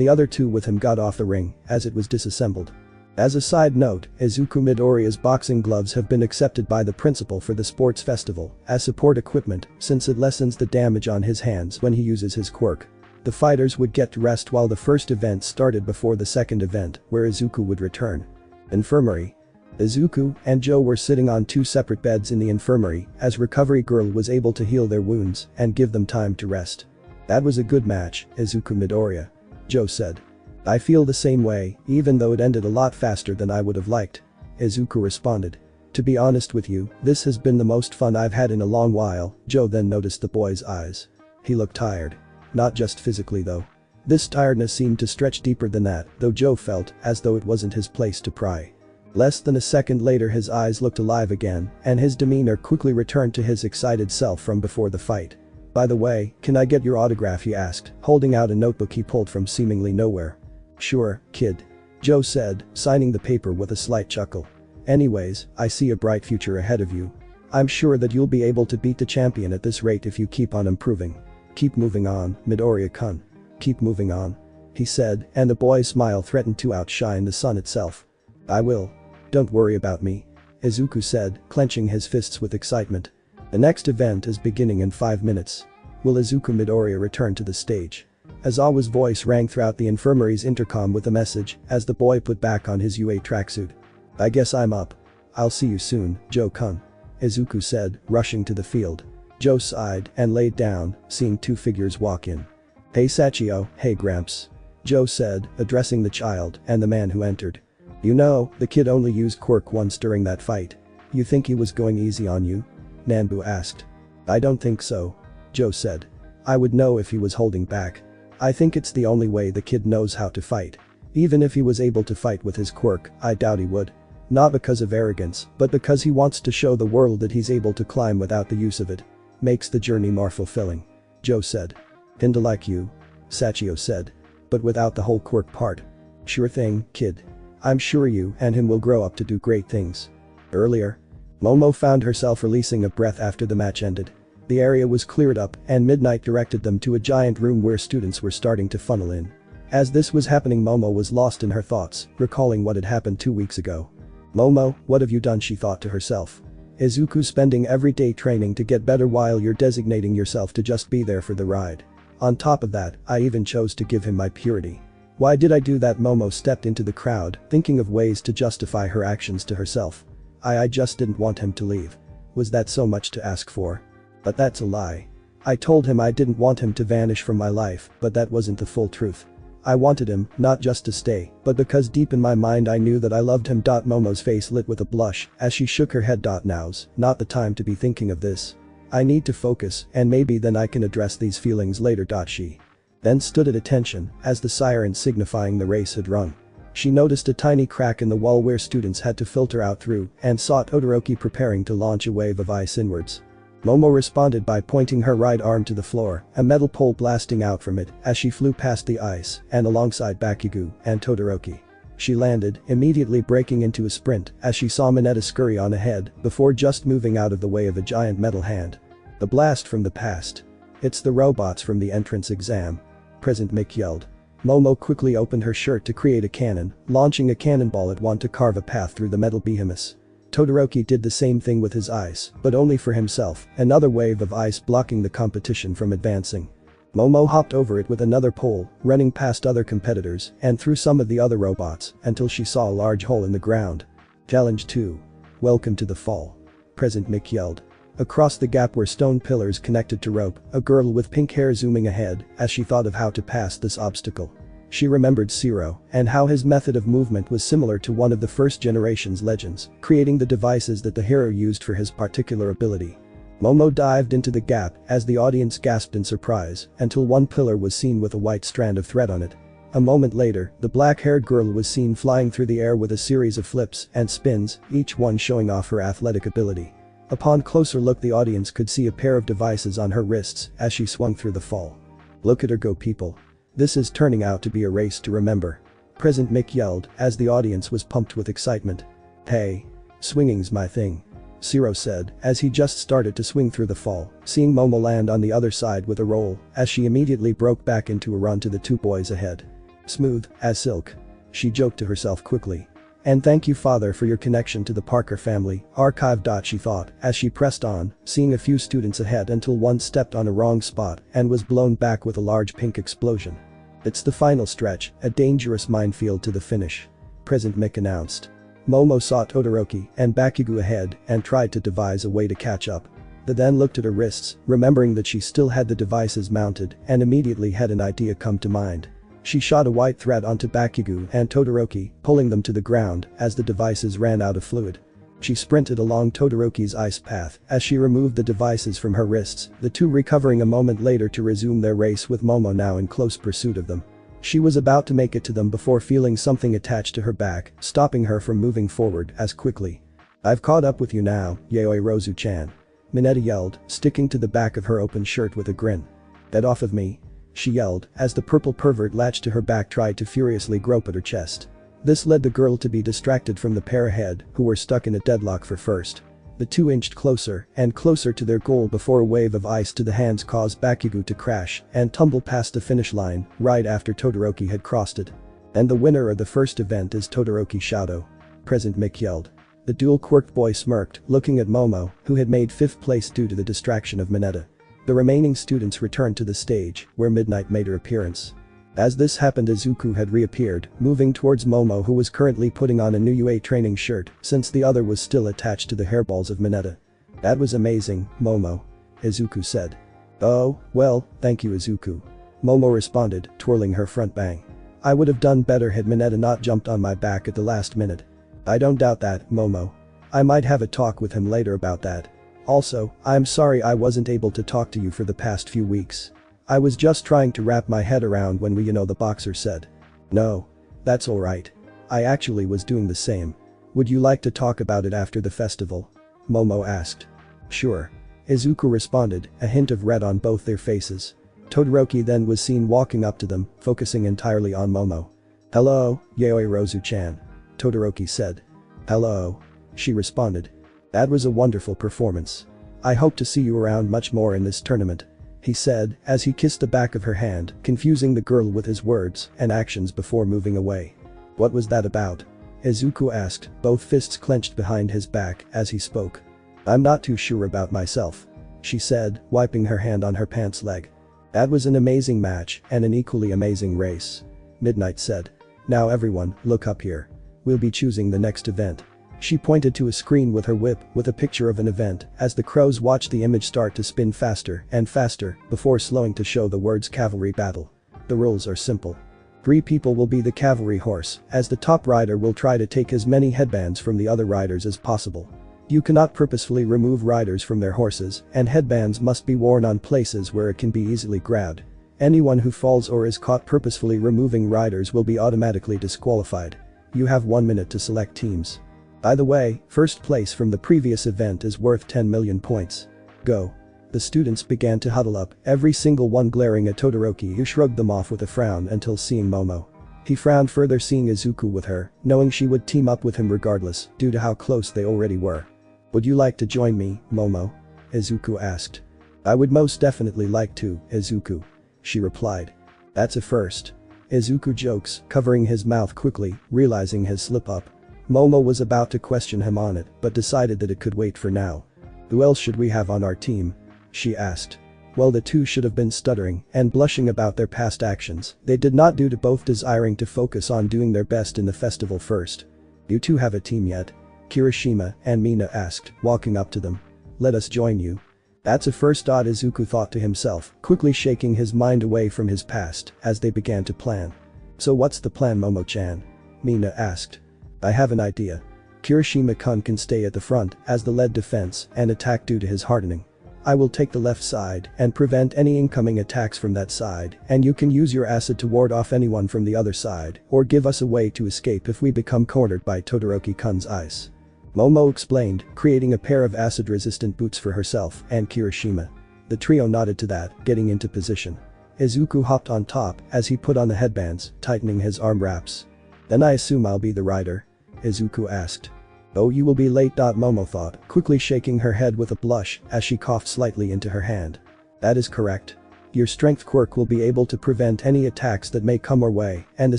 the other two with him got off the ring as it was disassembled. As a side note, Izuku Midoriya's boxing gloves have been accepted by the principal for the sports festival as support equipment since it lessens the damage on his hands when he uses his quirk. The fighters would get to rest while the first event started before the second event, where Izuku would return. Infirmary. Izuku and Joe were sitting on 2 separate beds in the infirmary as Recovery Girl was able to heal their wounds and give them time to rest. That was a good match, Izuku Midoriya. Joe said. I feel the same way, even though it ended a lot faster than I would have liked. Izuku responded. To be honest with you, this has been the most fun I've had in a long while. Joe then noticed the boy's eyes. He looked tired. Not just physically though. This tiredness seemed to stretch deeper than that, though Joe felt as though it wasn't his place to pry. Less than a second later his eyes looked alive again and his demeanor quickly returned to his excited self from before the fight. By the way, can I get your autograph, he asked, holding out a notebook he pulled from seemingly nowhere. Sure, kid. Joe said, signing the paper with a slight chuckle. Anyways, I see a bright future ahead of you. I'm sure that you'll be able to beat the champion at this rate if you keep on improving. Keep moving on, Midoriya-kun. Keep moving on. He said, and the boy's smile threatened to outshine the sun itself. I will. Don't worry about me. Izuku said, clenching his fists with excitement. The next event is beginning in 5 minutes. Will Izuku Midoriya return to the stage? Aizawa's voice rang throughout the infirmary's intercom with a message as the boy put back on his UA tracksuit. I guess I'm up. I'll see you soon, Joe-kun. Izuku said, rushing to the field. Joe sighed and laid down, seeing 2 figures walk in. Hey Sachio, hey Gramps. Joe said, addressing the child and the man who entered. You know, the kid only used quirk once during that fight. You think he was going easy on you? Nanbu asked. I don't think so. Joe said. I would know if he was holding back. I think it's the only way the kid knows how to fight. Even if he was able to fight with his quirk, I doubt he would. Not because of arrogance, but because he wants to show the world that he's able to climb without the use of it. Makes the journey more fulfilling. Joe said. Kinda like you. Sachio said. But without the whole quirk part. Sure thing, kid. I'm sure you and him will grow up to do great things. Earlier. Momo found herself releasing a breath after the match ended. The area was cleared up and Midnight directed them to a giant room where students were starting to funnel in. As this was happening Momo was lost in her thoughts, recalling what had happened 2 weeks ago. Momo, what have you done, she thought to herself. Izuku's spending every day training to get better while you're designating yourself to just be there for the ride. On top of that, I even chose to give him my purity. Why did I do that? Momo stepped into the crowd, thinking of ways to justify her actions to herself. I just didn't want him to leave. Was that so much to ask for? But that's a lie. I told him I didn't want him to vanish from my life, but that wasn't the full truth. I wanted him, not just to stay, but because deep in my mind I knew that I loved him. Momo's face lit with a blush as she shook her head. Now's not the time to be thinking of this. I need to focus and maybe then I can address these feelings later. She then stood at attention as the siren signifying the race had rung. She noticed a tiny crack in the wall where students had to filter out through and saw Todoroki preparing to launch a wave of ice inwards. Momo responded by pointing her right arm to the floor, a metal pole blasting out from it as she flew past the ice and alongside Bakugo and Todoroki. She landed, immediately breaking into a sprint as she saw Mineta scurry on ahead before just moving out of the way of a giant metal hand. The blast from the past. It's the robots from the entrance exam. President Mick yelled. Momo quickly opened her shirt to create a cannon, launching a cannonball at one to carve a path through the metal behemoths. Todoroki did the same thing with his ice, but only for himself, another wave of ice blocking the competition from advancing. Momo hopped over it with another pole, running past other competitors and through some of the other robots until she saw a large hole in the ground. Challenge 2. Welcome to the fall. President Mick yelled. Across the gap were stone pillars connected to rope, a girl with pink hair zooming ahead as she thought of how to pass this obstacle. She remembered Zero and how his method of movement was similar to one of the first generation's legends, creating the devices that the hero used for his particular ability. Momo dived into the gap as the audience gasped in surprise until one pillar was seen with a white strand of thread on it. A moment later, the black-haired girl was seen flying through the air with a series of flips and spins, each one showing off her athletic ability. Upon closer look, the audience could see a pair of devices on her wrists as she swung through the fall. Look at her go, people. This is turning out to be a race to remember. President Mick yelled as the audience was pumped with excitement. Hey. Swinging's my thing. Zero said as he just started to swing through the fall, seeing Momo land on the other side with a roll as she immediately broke back into a run to the two boys ahead. Smooth as silk. She joked to herself quickly. And thank you, Father, for your connection to the Parker family archive. She thought as she pressed on, seeing a few students ahead until one stepped on a wrong spot and was blown back with a large pink explosion. It's the final stretch, a dangerous minefield to the finish. President Mick announced. Momo saw Todoroki and Bakugo ahead and tried to devise a way to catch up. They then looked at her wrists, remembering that she still had the devices mounted and immediately had an idea come to mind. She shot a white thread onto Bakugo and Todoroki, pulling them to the ground as the devices ran out of fluid. She sprinted along Todoroki's ice path as she removed the devices from her wrists, the two recovering a moment later to resume their race with Momo now in close pursuit of them. She was about to make it to them before feeling something attached to her back, stopping her from moving forward as quickly. I've caught up with you now, Yayoi Rozu-chan. Mineta yelled, sticking to the back of her open shirt with a grin. Get off of me. She yelled as the purple pervert latched to her back tried to furiously grope at her chest. This led the girl to be distracted from the pair ahead, who were stuck in a deadlock for first. The two inched closer and closer to their goal before a wave of ice to the hands caused Bakugo to crash and tumble past the finish line right after Todoroki had crossed it. And the winner of the first event is Todoroki Shadow. President Mick yelled. The dual quirked boy smirked, looking at Momo, who had made 5th place due to the distraction of Mineta. The remaining students returned to the stage, where Midnight made her appearance. As this happened, Izuku had reappeared, moving towards Momo, who was currently putting on a new UA training shirt since the other was still attached to the hairballs of Mineta. That was amazing, Momo. Izuku said. Oh, well, thank you, Izuku. Momo responded, twirling her front bang. I would have done better had Mineta not jumped on my back at the last minute. I don't doubt that, Momo. I might have a talk with him later about that. Also, I'm sorry I wasn't able to talk to you for the past few weeks. I was just trying to wrap my head around when the boxer said. No. That's alright. I actually was doing the same. Would you like to talk about it after the festival? Momo asked. Sure. Izuku responded, a hint of red on both their faces. Todoroki then was seen walking up to them, focusing entirely on Momo. Hello, Yayoi Rozu-chan. Todoroki said. Hello. She responded. That was a wonderful performance. I hope to see you around much more in this tournament. He said as he kissed the back of her hand, confusing the girl with his words and actions before moving away. What was that about? Izuku asked, both fists clenched behind his back as he spoke. I'm not too sure about myself. She said, wiping her hand on her pants leg. That was an amazing match and an equally amazing race. Midnight said. Now everyone, look up here. We'll be choosing the next event. She pointed to a screen with her whip with a picture of an event as the crows watched the image start to spin faster and faster before slowing to show the words cavalry battle. The rules are simple. 3 people will be the cavalry horse, as the top rider will try to take as many headbands from the other riders as possible. You cannot purposefully remove riders from their horses, and headbands must be worn on places where it can be easily grabbed. Anyone who falls or is caught purposefully removing riders will be automatically disqualified. You have 1 minute to select teams. By the way, first place from the previous event is worth 10 million points. Go. The students began to huddle up, every single one glaring at Todoroki, who shrugged them off with a frown until seeing Momo. He frowned further seeing Izuku with her, knowing she would team up with him regardless, due to how close they already were. "Would you like to join me, Momo?" Izuku asked. "I would most definitely like to, Izuku," she replied. "That's a first." Izuku jokes, covering his mouth quickly, realizing his slip-up. Momo was about to question him on it, but decided that it could wait for now. "Who else should we have on our team?" she asked. Well, the two should have been stuttering and blushing about their past actions. They did not due to both desiring to focus on doing their best in the festival first. "You two have a team yet?" Kirishima and Mina asked, walking up to them. "Let us join you." "That's a first," Izuku thought to himself, quickly shaking his mind away from his past as they began to plan. "So what's the plan, Momo-chan?" Mina asked. "I have an idea. Kirishima-kun can stay at the front as the lead defense and attack due to his hardening. I will take the left side and prevent any incoming attacks from that side, and you can use your acid to ward off anyone from the other side or give us a way to escape if we become cornered by Todoroki-kun's ice." Momo explained, creating a pair of acid-resistant boots for herself and Kirishima. The trio nodded to that, getting into position. Izuku hopped on top as he put on the headbands, tightening his arm wraps. "Then I assume I'll be the rider?" Izuku asked. "Oh, you will be late," Momo thought, quickly shaking her head with a blush as she coughed slightly into her hand. "That is correct. Your strength quirk will be able to prevent any attacks that may come our way, and the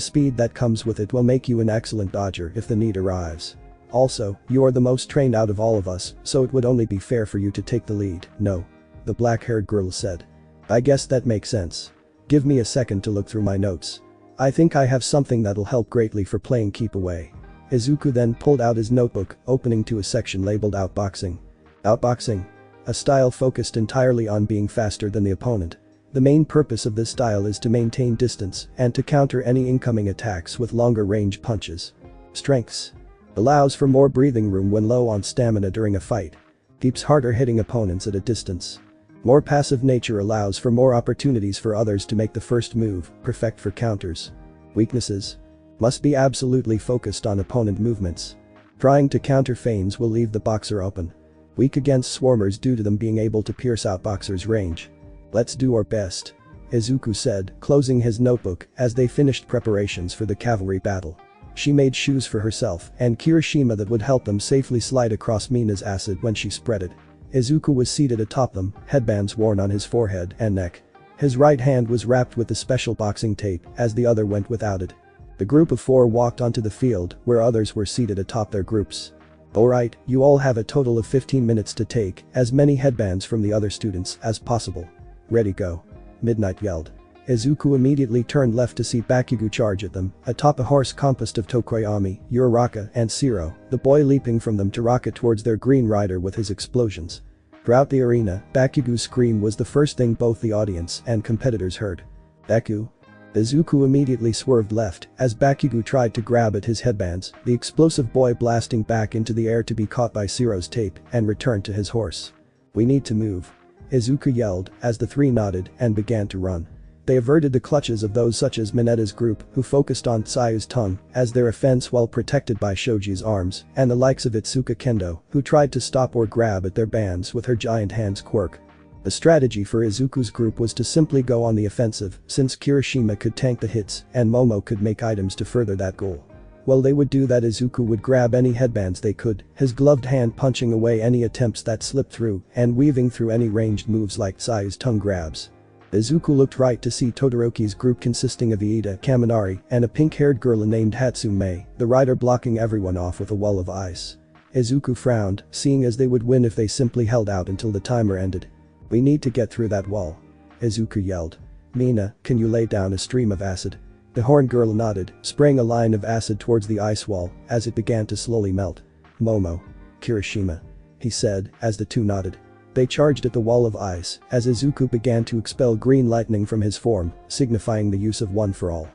speed that comes with it will make you an excellent dodger if the need arrives. Also, you are the most trained out of all of us, so it would only be fair for you to take the lead." "No," the black-haired girl said. "I guess that makes sense. Give me a second to look through my notes. I think I have something that'll help greatly for playing keep away." Izuku then pulled out his notebook, opening to a section labeled Outboxing. Outboxing? A style focused entirely on being faster than the opponent. The main purpose of this style is to maintain distance and to counter any incoming attacks with longer range punches. Strengths. Allows for more breathing room when low on stamina during a fight. Keeps harder hitting opponents at a distance. More passive nature allows for more opportunities for others to make the first move, perfect for counters. Weaknesses. Must be absolutely focused on opponent movements. Trying to counter feints will leave the boxer open. Weak against swarmers due to them being able to pierce out boxer's range. "Let's do our best," Izuku said, closing his notebook as they finished preparations for the cavalry battle. She made shoes for herself and Kirishima that would help them safely slide across Mina's acid when she spread it. Izuku was seated atop them, headbands worn on his forehead and neck. His right hand was wrapped with the special boxing tape as the other went without it. The group of 4 walked onto the field where others were seated atop their groups. "Alright, you all have a total of 15 minutes to take as many headbands from the other students as possible. Ready, go." Midnight yelled. Izuku immediately turned left to see Bakugo charge at them, atop a horse composed of Tokoyami, Uraraka and Shiro, the boy leaping from them to rocket towards their green rider with his explosions. Throughout the arena, Bakugo's scream was the first thing both the audience and competitors heard. "Baku?" Izuku immediately swerved left as Bakugo tried to grab at his headbands, the explosive boy blasting back into the air to be caught by Shiro's tape and returned to his horse. "We need to move," Izuku yelled as the 3 nodded and began to run. They averted the clutches of those such as Mineta's group who focused on Tsuyu's tongue as their offense while protected by Shoji's arms, and the likes of Itsuka Kendo who tried to stop or grab at their bands with her giant hands quirk. The strategy for Izuku's group was to simply go on the offensive since Kirishima could tank the hits and Momo could make items to further that goal. While they would do that, Izuku would grab any headbands they could, his gloved hand punching away any attempts that slipped through and weaving through any ranged moves like Tsuyu's tongue grabs. Izuku looked right to see Todoroki's group consisting of Iida, Kaminari, and a pink-haired girl named Hatsume, the rider blocking everyone off with a wall of ice. Izuku frowned, seeing as they would win if they simply held out until the timer ended. "We need to get through that wall," Izuku yelled. "Mina, can you lay down a stream of acid?" The horned girl nodded, spraying a line of acid towards the ice wall as it began to slowly melt. "Momo. Kirishima," he said as the 2 nodded. They charged at the wall of ice as Izuku began to expel green lightning from his form, signifying the use of one for all.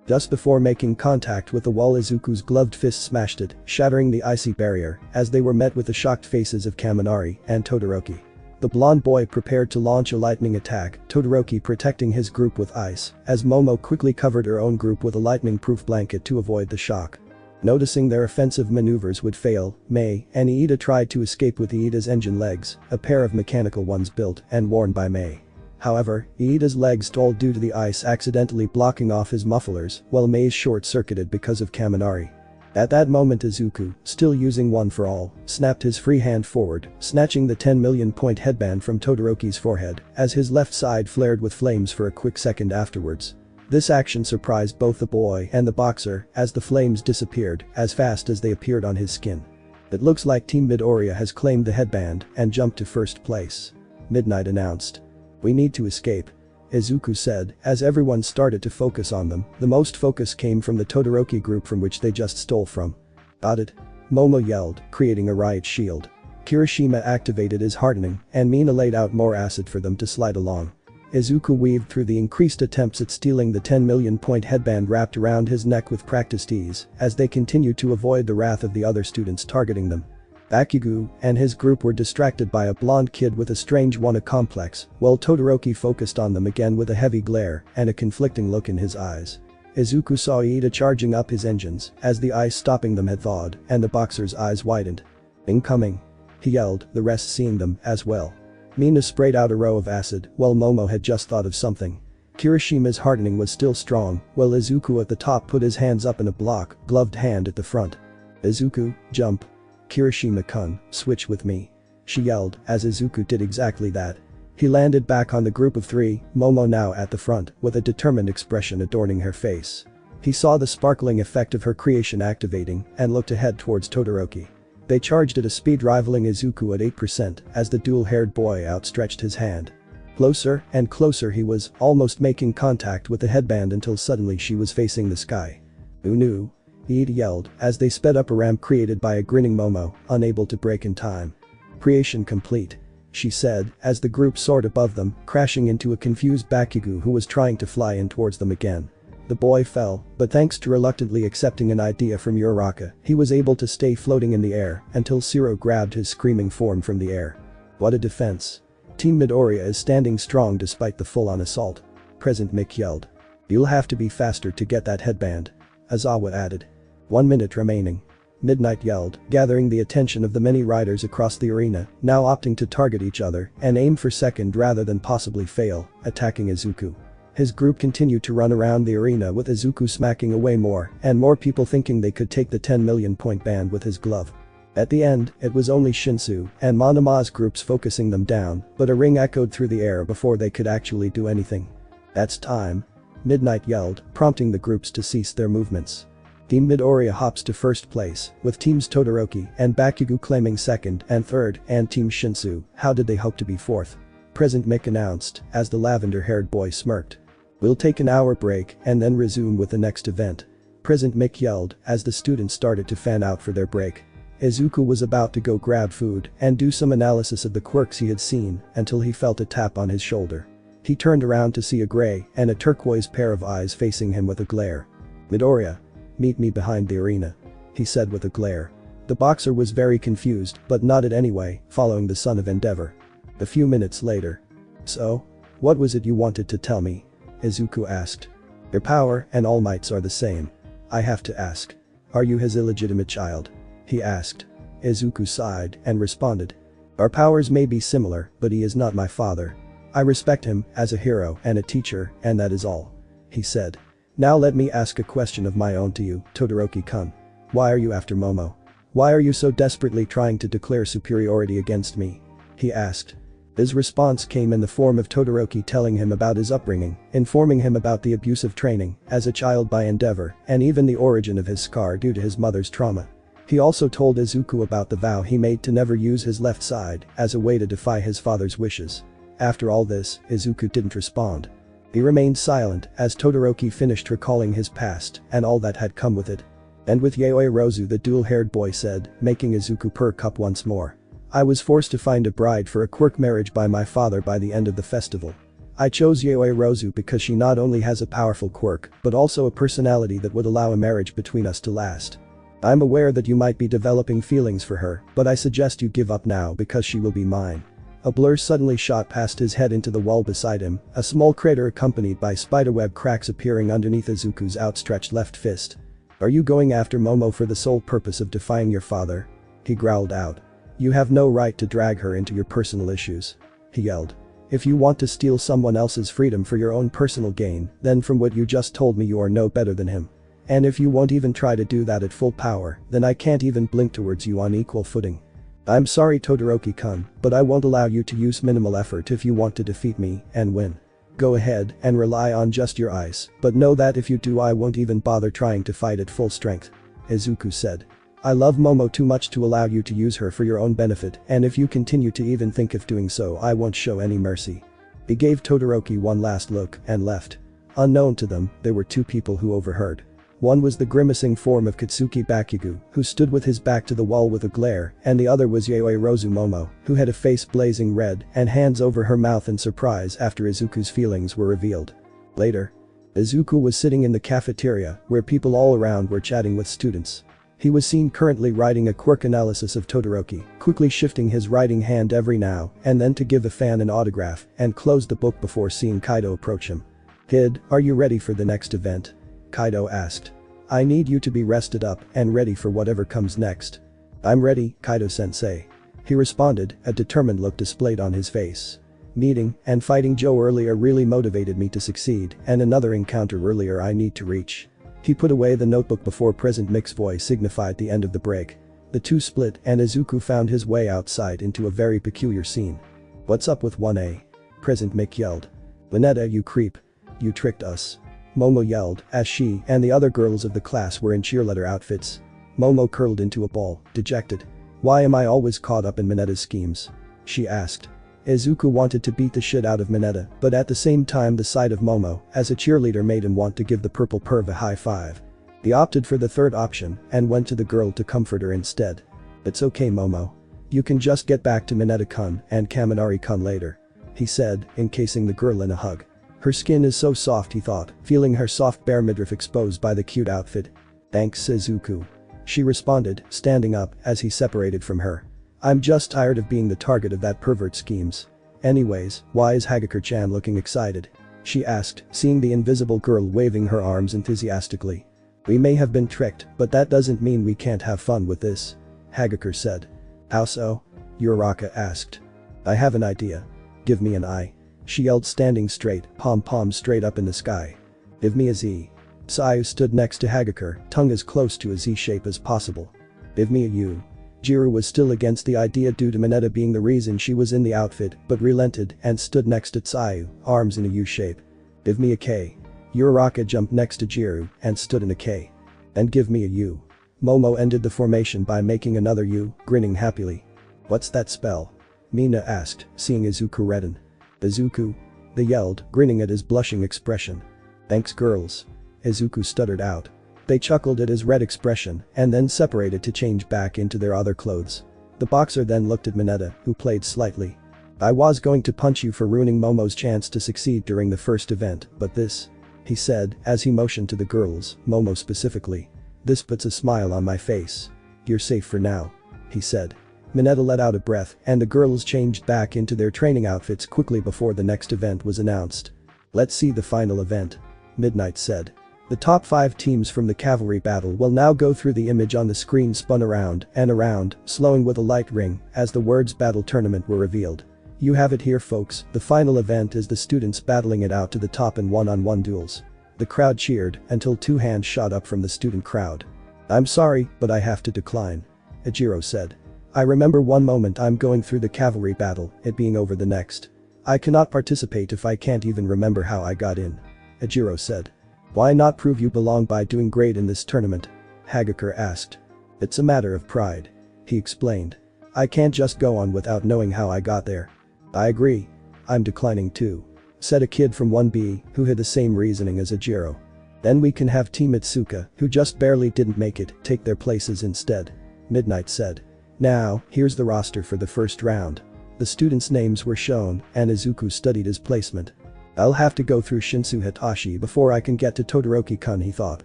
Just before making contact with the wall, Izuku's gloved fist smashed it, shattering the icy barrier, as they were met with the shocked faces of Kaminari and Todoroki. The blonde boy prepared to launch a lightning attack, Todoroki protecting his group with ice, as Momo quickly covered her own group with a lightning-proof blanket to avoid the shock. Noticing their offensive maneuvers would fail, Mei and Iida tried to escape with Iida's engine legs, a pair of mechanical ones built and worn by Mei. However, Iida's legs stalled due to the ice accidentally blocking off his mufflers, while Mei's short-circuited because of Kaminari. At that moment, Izuku, still using One for All, snapped his free hand forward, snatching the 10 million point headband from Todoroki's forehead, as his left side flared with flames for a quick second afterwards. This action surprised both the boy and the boxer, as the flames disappeared as fast as they appeared on his skin. It looks like Team Midoriya has claimed the headband and jumped to first place. Midnight announced. "We need to escape," Izuku said, as everyone started to focus on them. The most focus came from the Todoroki group from which they just stole from. "Got it?" Momo yelled, creating a riot shield. Kirishima activated his hardening, and Mina laid out more acid for them to slide along. Izuku weaved through the increased attempts at stealing the 10 million point headband wrapped around his neck with practiced ease, as they continued to avoid the wrath of the other students targeting them. Bakugo and his group were distracted by a blonde kid with a strange Wana complex, while Todoroki focused on them again with a heavy glare and a conflicting look in his eyes. Izuku saw Iida charging up his engines, as the ice stopping them had thawed, and the boxer's eyes widened. "Incoming!" he yelled, the rest seeing them as well. Mina sprayed out a row of acid, while Momo had just thought of something. Kirishima's hardening was still strong, while Izuku at the top put his hands up in a block, gloved hand at the front. "Izuku, jump. Kirishima-kun, switch with me," she yelled, as Izuku did exactly that. He landed back on the group of three, Momo now at the front, with a determined expression adorning her face. He saw the sparkling effect of her creation activating, and looked ahead towards Todoroki. They charged at a speed rivaling Izuku at 8% as the dual-haired boy outstretched his hand. Closer and closer he was, almost making contact with the headband until suddenly she was facing the sky. "Unu!" Iida yelled as they sped up a ramp created by a grinning Momo, unable to break in time. "Creation complete," she said as the group soared above them, crashing into a confused Bakugo who was trying to fly in towards them again. The boy fell, but thanks to reluctantly accepting an idea from Uraraka, he was able to stay floating in the air until Zero grabbed his screaming form from the air. "What a defense. Team Midoriya is standing strong despite the full-on assault," President Mick yelled. "You'll have to be faster to get that headband," Aizawa added. 1 minute remaining. Midnight yelled, gathering the attention of the many riders across the arena, now opting to target each other and aim for second rather than possibly fail, attacking Izuku. His group continued to run around the arena with Izuku smacking away more and more people thinking they could take the 10 million point band with his glove. At the end, it was only Shinsu and Monama's groups focusing them down, but a ring echoed through the air before they could actually do anything. "That's time," Midnight yelled, prompting the groups to cease their movements. Team Midoriya hops to first place, with teams Todoroki and Bakugo claiming second and third, and Team Shinsu, how did they hope to be fourth? President Mick announced, as the lavender-haired boy smirked. "We'll take an hour break and then resume with the next event," President Mick yelled as the students started to fan out for their break. Izuku was about to go grab food and do some analysis of the quirks he had seen until he felt a tap on his shoulder. He turned around to see a gray and a turquoise pair of eyes facing him with a glare. "Midoriya, meet me behind the arena," he said with a glare. The boxer was very confused but nodded anyway, following the son of Endeavor. A few minutes later. "So? What was it you wanted to tell me?" Izuku asked. "Your power and All Mights are the same. I have to ask. Are you his illegitimate child?" he asked. Izuku sighed and responded. "Our powers may be similar, but he is not my father. I respect him as a hero and a teacher, and that is all," he said. "Now let me ask a question of my own to you, Todoroki-kun. Why are you after Momo? Why are you so desperately trying to declare superiority against me?" he asked. His response came in the form of Todoroki telling him about his upbringing, informing him about the abusive training as a child by Endeavor, and even the origin of his scar due to his mother's trauma. He also told Izuku about the vow he made to never use his left side as a way to defy his father's wishes. After all this, Izuku didn't respond. He remained silent as Todoroki finished recalling his past and all that had come with it. "And with Yaoi Rozu," the dual-haired boy said, making Izuku perk up once more. "I was forced to find a bride for a quirk marriage by my father by the end of the festival. I chose Yaoi Rozu because she not only has a powerful quirk, but also a personality that would allow a marriage between us to last. I'm aware that you might be developing feelings for her, but I suggest you give up now because she will be mine. A blur suddenly shot past his head into the wall beside him, a small crater accompanied by spiderweb cracks appearing underneath Izuku's outstretched left fist. Are you going after Momo for the sole purpose of defying your father? He growled out. You have no right to drag her into your personal issues. He yelled. If you want to steal someone else's freedom for your own personal gain, then from what you just told me you are no better than him. And if you won't even try to do that at full power, then I can't even blink towards you on equal footing. I'm sorry Todoroki-kun, but I won't allow you to use minimal effort if you want to defeat me and win. Go ahead and rely on just your eyes, but know that if you do I won't even bother trying to fight at full strength. Izuku said. I love Momo too much to allow you to use her for your own benefit, and if you continue to even think of doing so I won't show any mercy. He gave Todoroki one last look and left. Unknown to them, there were two people who overheard. One was the grimacing form of Katsuki Bakugo, who stood with his back to the wall with a glare, and the other was Yaoi Rozu Momo, who had a face blazing red and hands over her mouth in surprise after Izuku's feelings were revealed. Later, Izuku was sitting in the cafeteria, where people all around were chatting with students. He was seen currently writing a quirk analysis of Todoroki, quickly shifting his writing hand every now and then to give a fan an autograph and closed the book before seeing Kaido approach him. Kid, are you ready for the next event? Kaido asked. I need you to be rested up and ready for whatever comes next. I'm ready, Kaido-sensei. He responded, a determined look displayed on his face. Meeting and fighting Joe earlier really motivated me to succeed, and another encounter earlier I need to reach. He put away the notebook before Present Mick's voice signified the end of the break. The two split and Izuku found his way outside into a very peculiar scene. What's up with 1A? Present Mick yelled. Mineta, you creep. You tricked us. Momo yelled as she and the other girls of the class were in cheerleader outfits. Momo curled into a ball, dejected. Why am I always caught up in Mineta's schemes? She asked. Izuku wanted to beat the shit out of Mineta, but at the same time the sight of Momo as a cheerleader made him want to give the purple perv a high five. He opted for the third option and went to the girl to comfort her instead. It's okay Momo. You can just get back to Mineta-kun and Kaminari-kun later. He said, encasing the girl in a hug. Her skin is so soft he thought, feeling her soft bare midriff exposed by the cute outfit. Thanks Izuku. She responded, standing up as he separated from her. I'm just tired of being the target of that pervert schemes. Anyways, why is Hagakure-chan looking excited? She asked, seeing the invisible girl waving her arms enthusiastically. We may have been tricked, but that doesn't mean we can't have fun with this. Hagakure said. How so? Uraraka asked. I have an idea. Give me an eye. She yelled standing straight, pom-pom straight up in the sky. Give me a Z. Sayu stood next to Hagakure, tongue as close to a Z shape as possible. Give me a U. Jiro was still against the idea due to Mineta being the reason she was in the outfit, but relented and stood next to Sayu, arms in a U shape. Give me a K. Uraraka jumped next to Jiro and stood in a K. And give me a U. Momo ended the formation by making another U, grinning happily. What's that spell? Mina asked, seeing Izuku redden. Izuku? They yelled, grinning at his blushing expression. Thanks girls. Izuku stuttered out. They chuckled at his red expression and then separated to change back into their other clothes. The boxer then looked at Mineta, who played slightly. I was going to punch you for ruining Momo's chance to succeed during the first event, but this, he said as he motioned to the girls, Momo specifically. This puts a smile on my face. You're safe for now, he said. Mineta let out a breath and the girls changed back into their training outfits quickly before the next event was announced. Let's see the final event. Midnight said. The top 5 teams from the cavalry battle will now go through. The image on the screen spun around and around, slowing with a light ring as the words battle tournament were revealed. You have it here folks, the final event is the students battling it out to the top in one-on-one duels. The crowd cheered until 2 hands shot up from the student crowd. I'm sorry, but I have to decline. Ejiro said. I remember one moment I'm going through the cavalry battle, it being over the next. I cannot participate if I can't even remember how I got in. Ejiro said. Why not prove you belong by doing great in this tournament? Hagakure asked. It's a matter of pride. He explained. I can't just go on without knowing how I got there. I agree. I'm declining too. Said a kid from 1B who had the same reasoning as Ejiro. Then we can have Team Itsuka, who just barely didn't make it, take their places instead. Midnight said. Now, here's the roster for the first round. The students' names were shown and Izuku studied his placement. I'll have to go through Shinsu Hitachi before I can get to Todoroki-kun, he thought,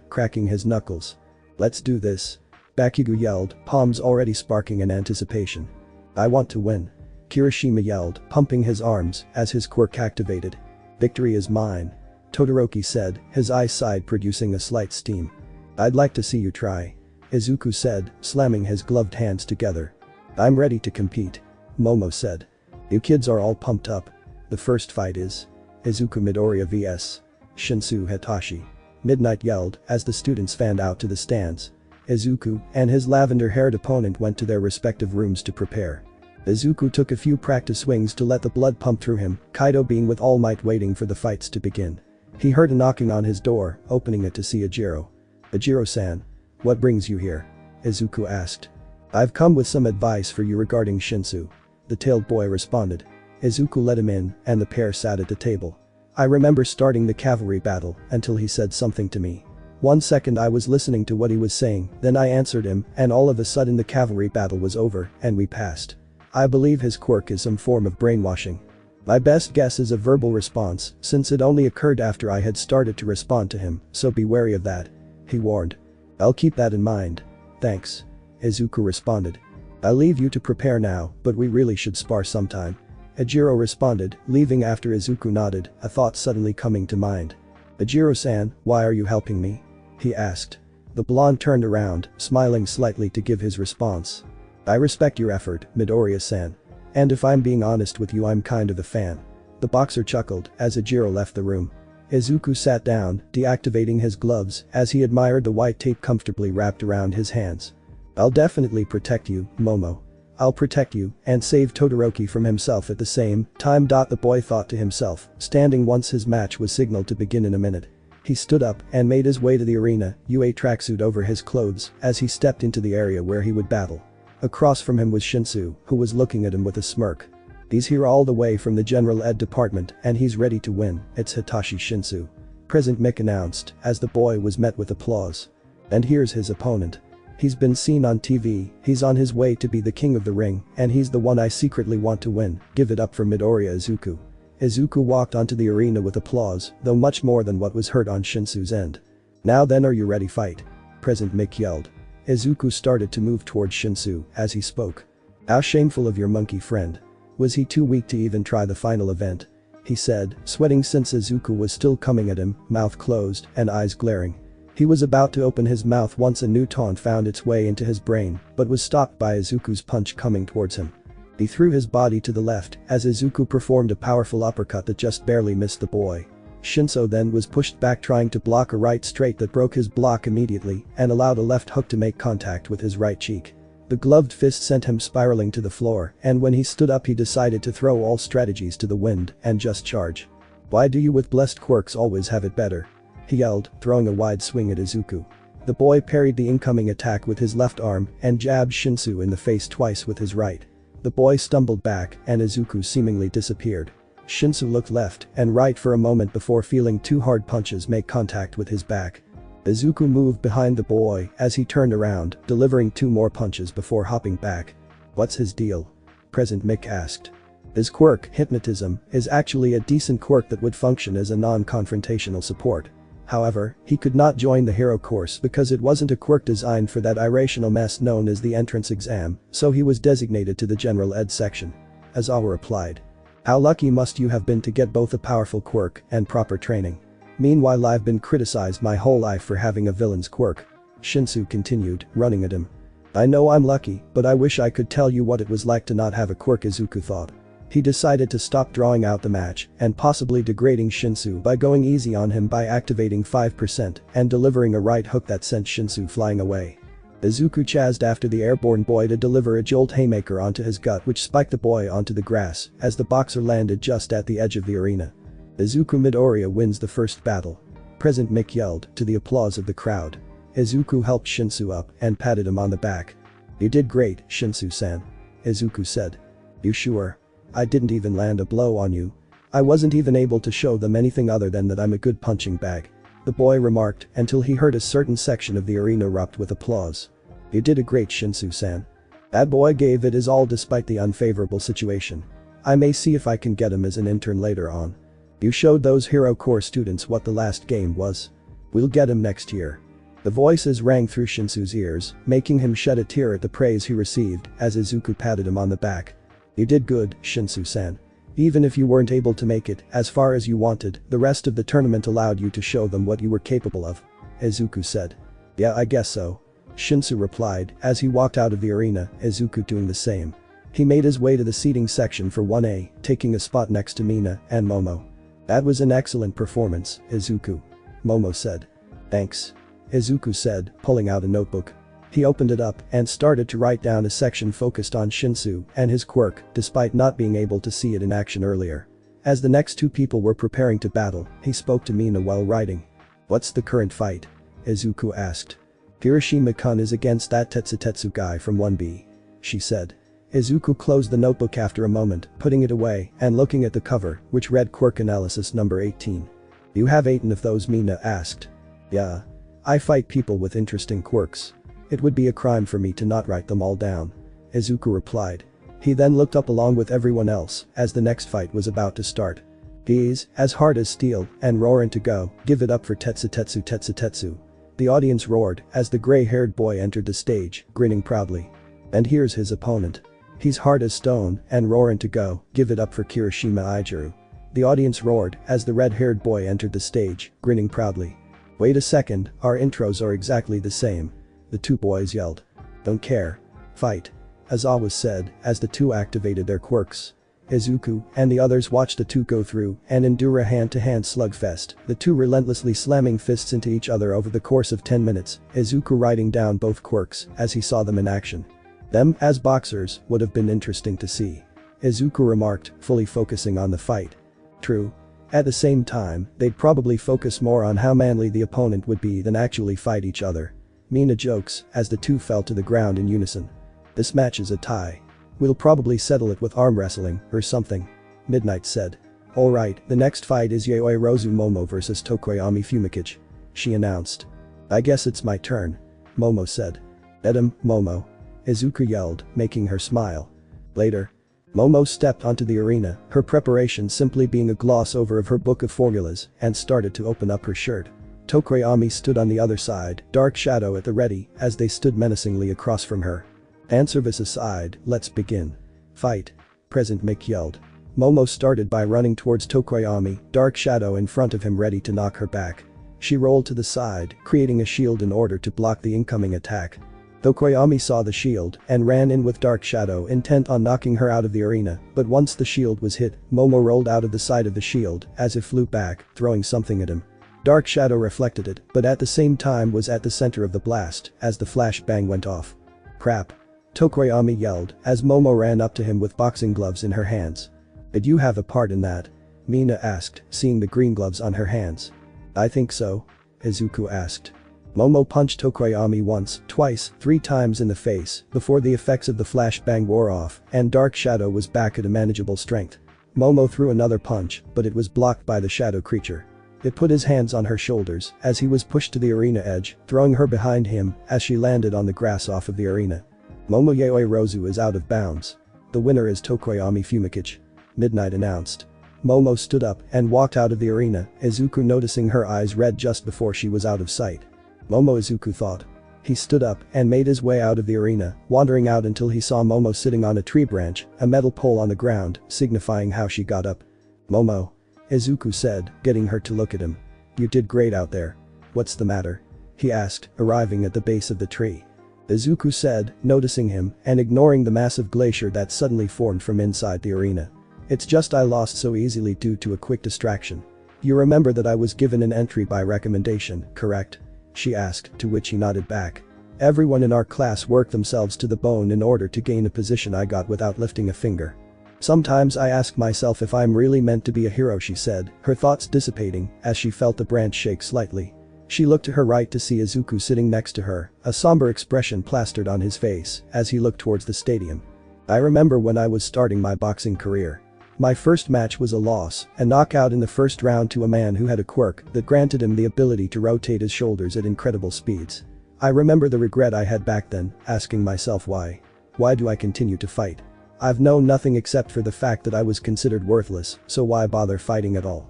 cracking his knuckles. Let's do this. Bakugo yelled, palms already sparking in anticipation. I want to win. Kirishima yelled, pumping his arms as his quirk activated. Victory is mine. Todoroki said, his eyes side producing a slight steam. I'd like to see you try. Izuku said, slamming his gloved hands together. I'm ready to compete. Momo said. You kids are all pumped up. The first fight is Izuku Midoriya vs Shinsu Hitachi. Midnight yelled as the students fanned out to the stands. Izuku and his lavender-haired opponent went to their respective rooms to prepare. Izuku took a few practice swings to let the blood pump through him, Kaido being with all might waiting for the fights to begin. He heard a knocking on his door, opening it to see Ejiro. Ejiro-san. What brings you here? Izuku asked. I've come with some advice for you regarding Shinsu. The tailed boy responded. Izuku let him in, and the pair sat at the table. I remember starting the cavalry battle until he said something to me. 1 second I was listening to what he was saying, then I answered him, and all of a sudden the cavalry battle was over, and we passed. I believe his quirk is some form of brainwashing. My best guess is a verbal response, since it only occurred after I had started to respond to him, so be wary of that. He warned. I'll keep that in mind. Thanks. Izuku responded. I'll leave you to prepare now, but we really should spar sometime. Ejiro responded, leaving after Izuku nodded, a thought suddenly coming to mind. Ejiro-san, why are you helping me? He asked. The blonde turned around, smiling slightly to give his response. I respect your effort, Midoriya-san. And if I'm being honest with you, I'm kind of a fan. The boxer chuckled as Ejiro left the room. Izuku sat down, deactivating his gloves as he admired the white tape comfortably wrapped around his hands. I'll definitely protect you, Momo. I'll protect you and save Todoroki from himself at the same time. The boy thought to himself, standing once his match was signaled to begin in a minute. He stood up and made his way to the arena, a tracksuit over his clothes as he stepped into the area where he would battle. Across from him was Shinsu, who was looking at him with a smirk. He's here all the way from the general ed department and he's ready to win, it's Hitachi Shinsu. President Mick announced as the boy was met with applause. And here's his opponent. He's been seen on TV, he's on his way to be the king of the ring, and he's the one I secretly want to win, give it up for Midoriya Izuku. Izuku walked onto the arena with applause, though much more than what was heard on Shinsu's end. Now then, are you ready? Fight. President Mick yelled. Izuku started to move towards Shinsu as he spoke. How shameful of your monkey friend. Was he too weak to even try the final event? He said, sweating since Izuku was still coming at him, mouth closed and eyes glaring. He was about to open his mouth once a new taunt found its way into his brain, but was stopped by Izuku's punch coming towards him. He threw his body to the left as Izuku performed a powerful uppercut that just barely missed the boy. Shinso then was pushed back trying to block a right straight that broke his block immediately and allowed a left hook to make contact with his right cheek. The gloved fist sent him spiraling to the floor, and when he stood up he decided to throw all strategies to the wind and just charge. Why do you with blessed quirks always have it better? He yelled, throwing a wide swing at Izuku. The boy parried the incoming attack with his left arm and jabbed Shinsu in the face twice with his right. The boy stumbled back and Izuku seemingly disappeared. Shinsu looked left and right for a moment before feeling 2 hard punches make contact with his back. Izuku moved behind the boy as he turned around, delivering 2 more punches before hopping back. What's his deal? President Mick asked. His quirk, hypnotism, is actually a decent quirk that would function as a non-confrontational support. However, he could not join the hero course because it wasn't a quirk designed for that irrational mess known as the entrance exam, so he was designated to the general ed section. Aizawa replied. How lucky must you have been to get both a powerful quirk and proper training. Meanwhile, I've been criticized my whole life for having a villain's quirk. Shinsu continued, running at him. I know I'm lucky, but I wish I could tell you what it was like to not have a quirk, Izuku thought. He decided to stop drawing out the match and possibly degrading Shinsu by going easy on him by activating 5% and delivering a right hook that sent Shinsu flying away. Izuku chased after the airborne boy to deliver a jolt haymaker onto his gut which spiked the boy onto the grass as the boxer landed just at the edge of the arena. Izuku Midoriya wins the first battle. President Mick yelled to the applause of the crowd. Izuku helped Shinsu up and patted him on the back. You did great, Shinsu-san. Izuku said. You sure? I didn't even land a blow on you. I wasn't even able to show them anything other than that I'm a good punching bag. The boy remarked until he heard a certain section of the arena erupt with applause. You did a great, Shinsu-san. That boy gave it his all despite the unfavorable situation. I may see if I can get him as an intern later on. You showed those Hero Corps students what the last game was. We'll get him next year. The voices rang through Shinsu's ears, making him shed a tear at the praise he received as Izuku patted him on the back. You did good, Shinsu-san. Even if you weren't able to make it as far as you wanted, the rest of the tournament allowed you to show them what you were capable of. Izuku said. Yeah, I guess so. Shinsu replied as he walked out of the arena, Izuku doing the same. He made his way to the seating section for 1A, taking a spot next to Mina and Momo. That was an excellent performance, Izuku. Momo said. Thanks. Izuku said, pulling out a notebook. He opened it up and started to write down a section focused on Shinsu and his quirk, despite not being able to see it in action earlier. As the next two people were preparing to battle, he spoke to Mina while writing. What's the current fight? Izuku asked. Kirishima-kun is against that Tetsutetsu guy from 1B. She said. Izuku closed the notebook after a moment, putting it away and looking at the cover, which read Quirk Analysis number 18. You have 18 of those, Mina asked. Yeah. I fight people with interesting quirks. It would be a crime for me to not write them all down. Izuku replied. He then looked up along with everyone else as the next fight was about to start. He's as hard as steel and roaring to go, give it up for Tetsutetsu. The audience roared as the gray-haired boy entered the stage, grinning proudly. And here's his opponent. He's hard as stone and roaring to go, give it up for Kirishima Izuku. The audience roared as the red-haired boy entered the stage, grinning proudly. Wait a second, our intros are exactly the same. The two boys yelled. Don't care. Fight. Aizawa said as the two activated their quirks. Izuku and the others watched the two go through and endure a hand-to-hand slugfest, the two relentlessly slamming fists into each other over the course of 10 minutes, Izuku writing down both quirks as he saw them in action. Them, as boxers, would have been interesting to see. Izuku remarked, fully focusing on the fight. True. At the same time, they'd probably focus more on how manly the opponent would be than actually fight each other. Mina jokes as the two fell to the ground in unison. This match is a tie. We'll probably settle it with arm wrestling or something. Midnight said. Alright, the next fight is Yayoi Rozu Momo vs Tokoyami Fumikichi. She announced. I guess it's my turn. Momo said. Edam, Momo. Izuku yelled, making her smile. Later. Momo stepped onto the arena, her preparation simply being a gloss over of her book of formulas, and started to open up her shirt. Tokoyami stood on the other side, dark shadow at the ready, as they stood menacingly across from her. Fanservice aside, let's begin. Fight. Present Mick yelled. Momo started by running towards Tokoyami, dark shadow in front of him ready to knock her back. She rolled to the side, creating a shield in order to block the incoming attack. Tokoyami saw the shield and ran in with dark shadow intent on knocking her out of the arena, but once the shield was hit, Momo rolled out of the side of the shield as it flew back, throwing something at him. Dark shadow reflected it, but at the same time was at the center of the blast as the flash bang went off. Crap. Tokoyami yelled as Momo ran up to him with boxing gloves in her hands. Did you have a part in that? Mina asked, seeing the green gloves on her hands. I think so. Izuku asked. Momo punched Tokoyami once, twice, 3 times in the face before the effects of the flashbang wore off and Dark Shadow was back at a manageable strength. Momo threw another punch, but it was blocked by the shadow creature. It put his hands on her shoulders as he was pushed to the arena edge, throwing her behind him as she landed on the grass off of the arena. Momo Yayoi Rozu is out of bounds. The winner is Tokoyami Fumikichi. Midnight announced. Momo stood up and walked out of the arena, Izuku noticing her eyes red just before she was out of sight. Momo, Izuku thought. He stood up and made his way out of the arena, wandering out until he saw Momo sitting on a tree branch, a metal pole on the ground, signifying how she got up. Momo. Izuku said, getting her to look at him. You did great out there. What's the matter? He asked, arriving at the base of the tree. Izuku said, noticing him and ignoring the massive glacier that suddenly formed from inside the arena. It's just I lost so easily due to a quick distraction. You remember that I was given an entry by recommendation, correct? She asked, to which he nodded back. Everyone in our class worked themselves to the bone in order to gain a position I got without lifting a finger. Sometimes I ask myself if I'm really meant to be a hero, she said, her thoughts dissipating as she felt the branch shake slightly. She looked to her right to see Izuku sitting next to her, a somber expression plastered on his face as he looked towards the stadium. I remember when I was starting my boxing career. My first match was a loss, a knockout in the first round to a man who had a quirk that granted him the ability to rotate his shoulders at incredible speeds. I remember the regret I had back then, asking myself why. Why do I continue to fight? I've known nothing except for the fact that I was considered worthless, so why bother fighting at all?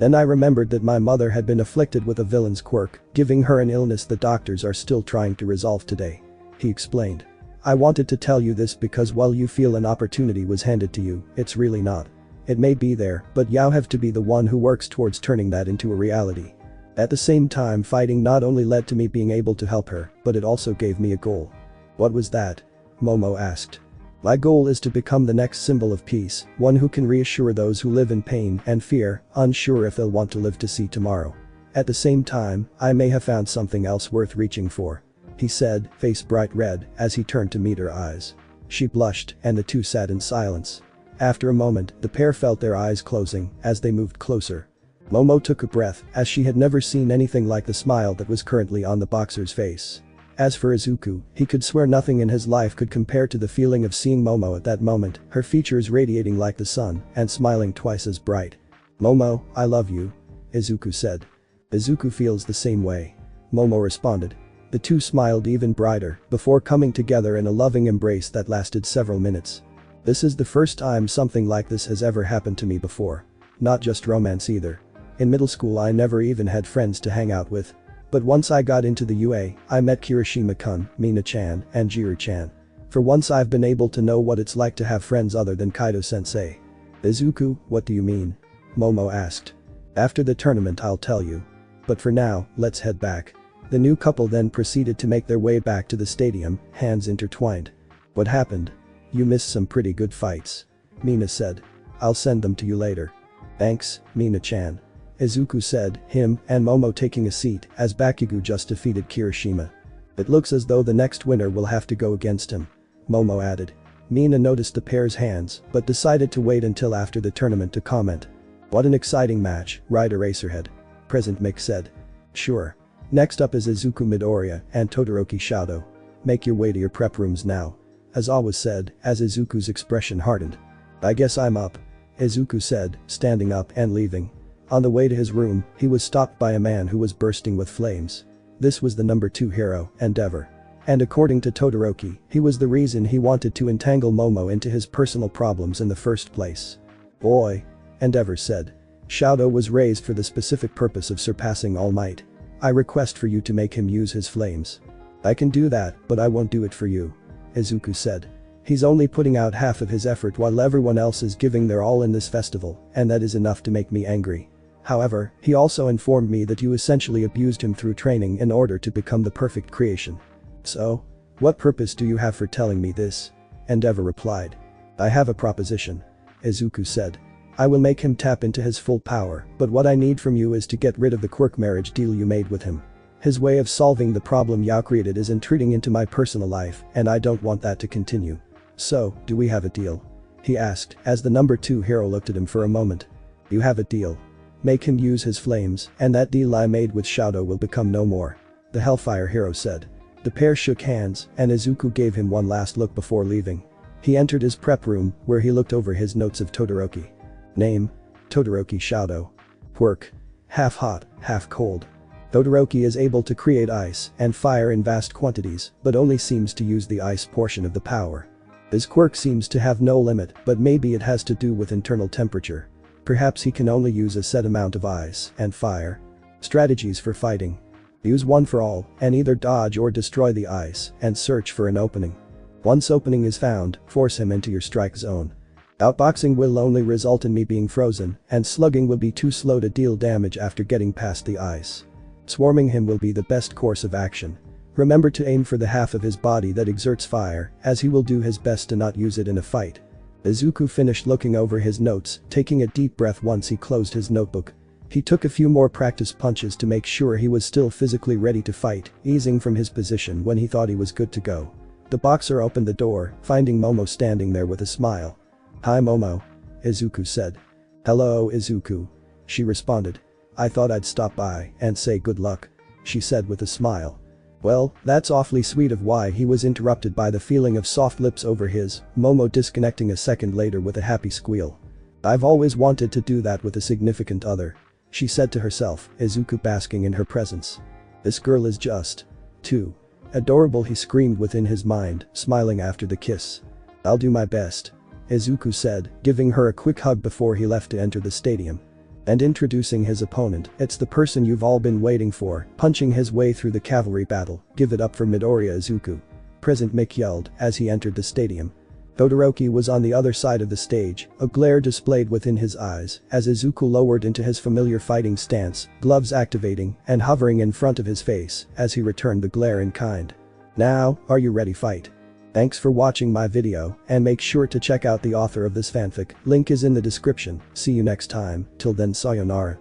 Then I remembered that my mother had been afflicted with a villain's quirk, giving her an illness the doctors are still trying to resolve today. He explained. I wanted to tell you this because while you feel an opportunity was handed to you, it's really not. It may be there, but you have to be the one who works towards turning that into a reality. At the same time, fighting not only led to me being able to help her, but it also gave me a goal. What was that? Momo asked. My goal is to become the next symbol of peace, one who can reassure those who live in pain and fear, unsure if they'll want to live to see tomorrow. At the same time, I may have found something else worth reaching for. He said, face bright red, as he turned to meet her eyes. She blushed, and the two sat in silence. After a moment, the pair felt their eyes closing as they moved closer. Momo took a breath, as she had never seen anything like the smile that was currently on the boxer's face. As for Izuku, he could swear nothing in his life could compare to the feeling of seeing Momo at that moment, her features radiating like the sun, and smiling twice as bright. Momo, I love you. Izuku said. Izuku feels the same way. Momo responded. The two smiled even brighter, before coming together in a loving embrace that lasted several minutes. This is the first time something like this has ever happened to me before. Not just romance either. In middle school I never even had friends to hang out with. But once I got into the UA, I met Kirishima-kun, Mina-chan, and Jiru-chan. For once I've been able to know what it's like to have friends other than Kaido-sensei. Izuku, what do you mean? Momo asked. After the tournament I'll tell you. But for now, let's head back. The new couple then proceeded to make their way back to the stadium, hands intertwined. What happened? You missed some pretty good fights. Mina said. I'll send them to you later. Thanks, Mina-chan. Izuku said, him and Momo taking a seat as Bakugo just defeated Kirishima. It looks as though the next winner will have to go against him. Momo added. Mina noticed the pair's hands but decided to wait until after the tournament to comment. What an exciting match, right Eraserhead? Present Mick said. Sure. Next up is Izuku Midoriya and Todoroki Shadow. Make your way to your prep rooms now. Aizawa said, as Izuku's expression hardened. I guess I'm up. Izuku said, standing up and leaving. On the way to his room, he was stopped by a man who was bursting with flames. This was the number 2 hero, Endeavor. And according to Todoroki, he was the reason he wanted to entangle Momo into his personal problems in the first place. Boy. Endeavor said. Shadow was raised for the specific purpose of surpassing All Might. I request for you to make him use his flames. I can do that, but I won't do it for you. Izuku said. He's only putting out half of his effort while everyone else is giving their all in this festival, and that is enough to make me angry. However, he also informed me that you essentially abused him through training in order to become the perfect creation. So? What purpose do you have for telling me this? Endeavor replied. I have a proposition. Izuku said. I will make him tap into his full power, but what I need from you is to get rid of the quirk marriage deal you made with him. His way of solving the problem you created is intruding into my personal life, and I don't want that to continue. So, do we have a deal? He asked, as the number 2 hero looked at him for a moment. You have a deal. Make him use his flames, and that deal I made with Shadow will become no more. The Hellfire hero said. The pair shook hands, and Izuku gave him one last look before leaving. He entered his prep room, where he looked over his notes of Todoroki. Name? Todoroki Shadow. Quirk. Half hot, half cold. Todoroki is able to create ice and fire in vast quantities, but only seems to use the ice portion of the power. His quirk seems to have no limit, but maybe it has to do with internal temperature. Perhaps he can only use a set amount of ice and fire. Strategies for fighting. Use one for all, and either dodge or destroy the ice and search for an opening. Once opening is found, force him into your strike zone. Outboxing will only result in me being frozen, and slugging will be too slow to deal damage after getting past the ice. Swarming him will be the best course of action. Remember to aim for the half of his body that exerts fire, as he will do his best to not use it in a fight. Izuku finished looking over his notes, taking a deep breath once he closed his notebook. He took a few more practice punches to make sure he was still physically ready to fight, easing from his position when he thought he was good to go. The boxer opened the door, finding Momo standing there with a smile. Hi Momo. Izuku said. Hello Izuku. She responded. I thought I'd stop by and say good luck. She said with a smile. Well, that's awfully sweet of why he was interrupted by the feeling of soft lips over his, Momo disconnecting a second later with a happy squeal. I've always wanted to do that with a significant other. She said to herself, Izuku basking in her presence. This girl is just too adorable, he screamed within his mind, smiling after the kiss. I'll do my best. Izuku said, giving her a quick hug before he left to enter the stadium. And introducing his opponent, it's the person you've all been waiting for, punching his way through the cavalry battle. Give it up for Midoriya Izuku. Present Mick yelled as he entered the stadium. Todoroki was on the other side of the stage, a glare displayed within his eyes as Izuku lowered into his familiar fighting stance, gloves activating and hovering in front of his face as he returned the glare in kind. Now, are you ready fight? Thanks for watching my video and make sure to check out the author of this fanfic, link is in the description. See you next time, till then sayonara.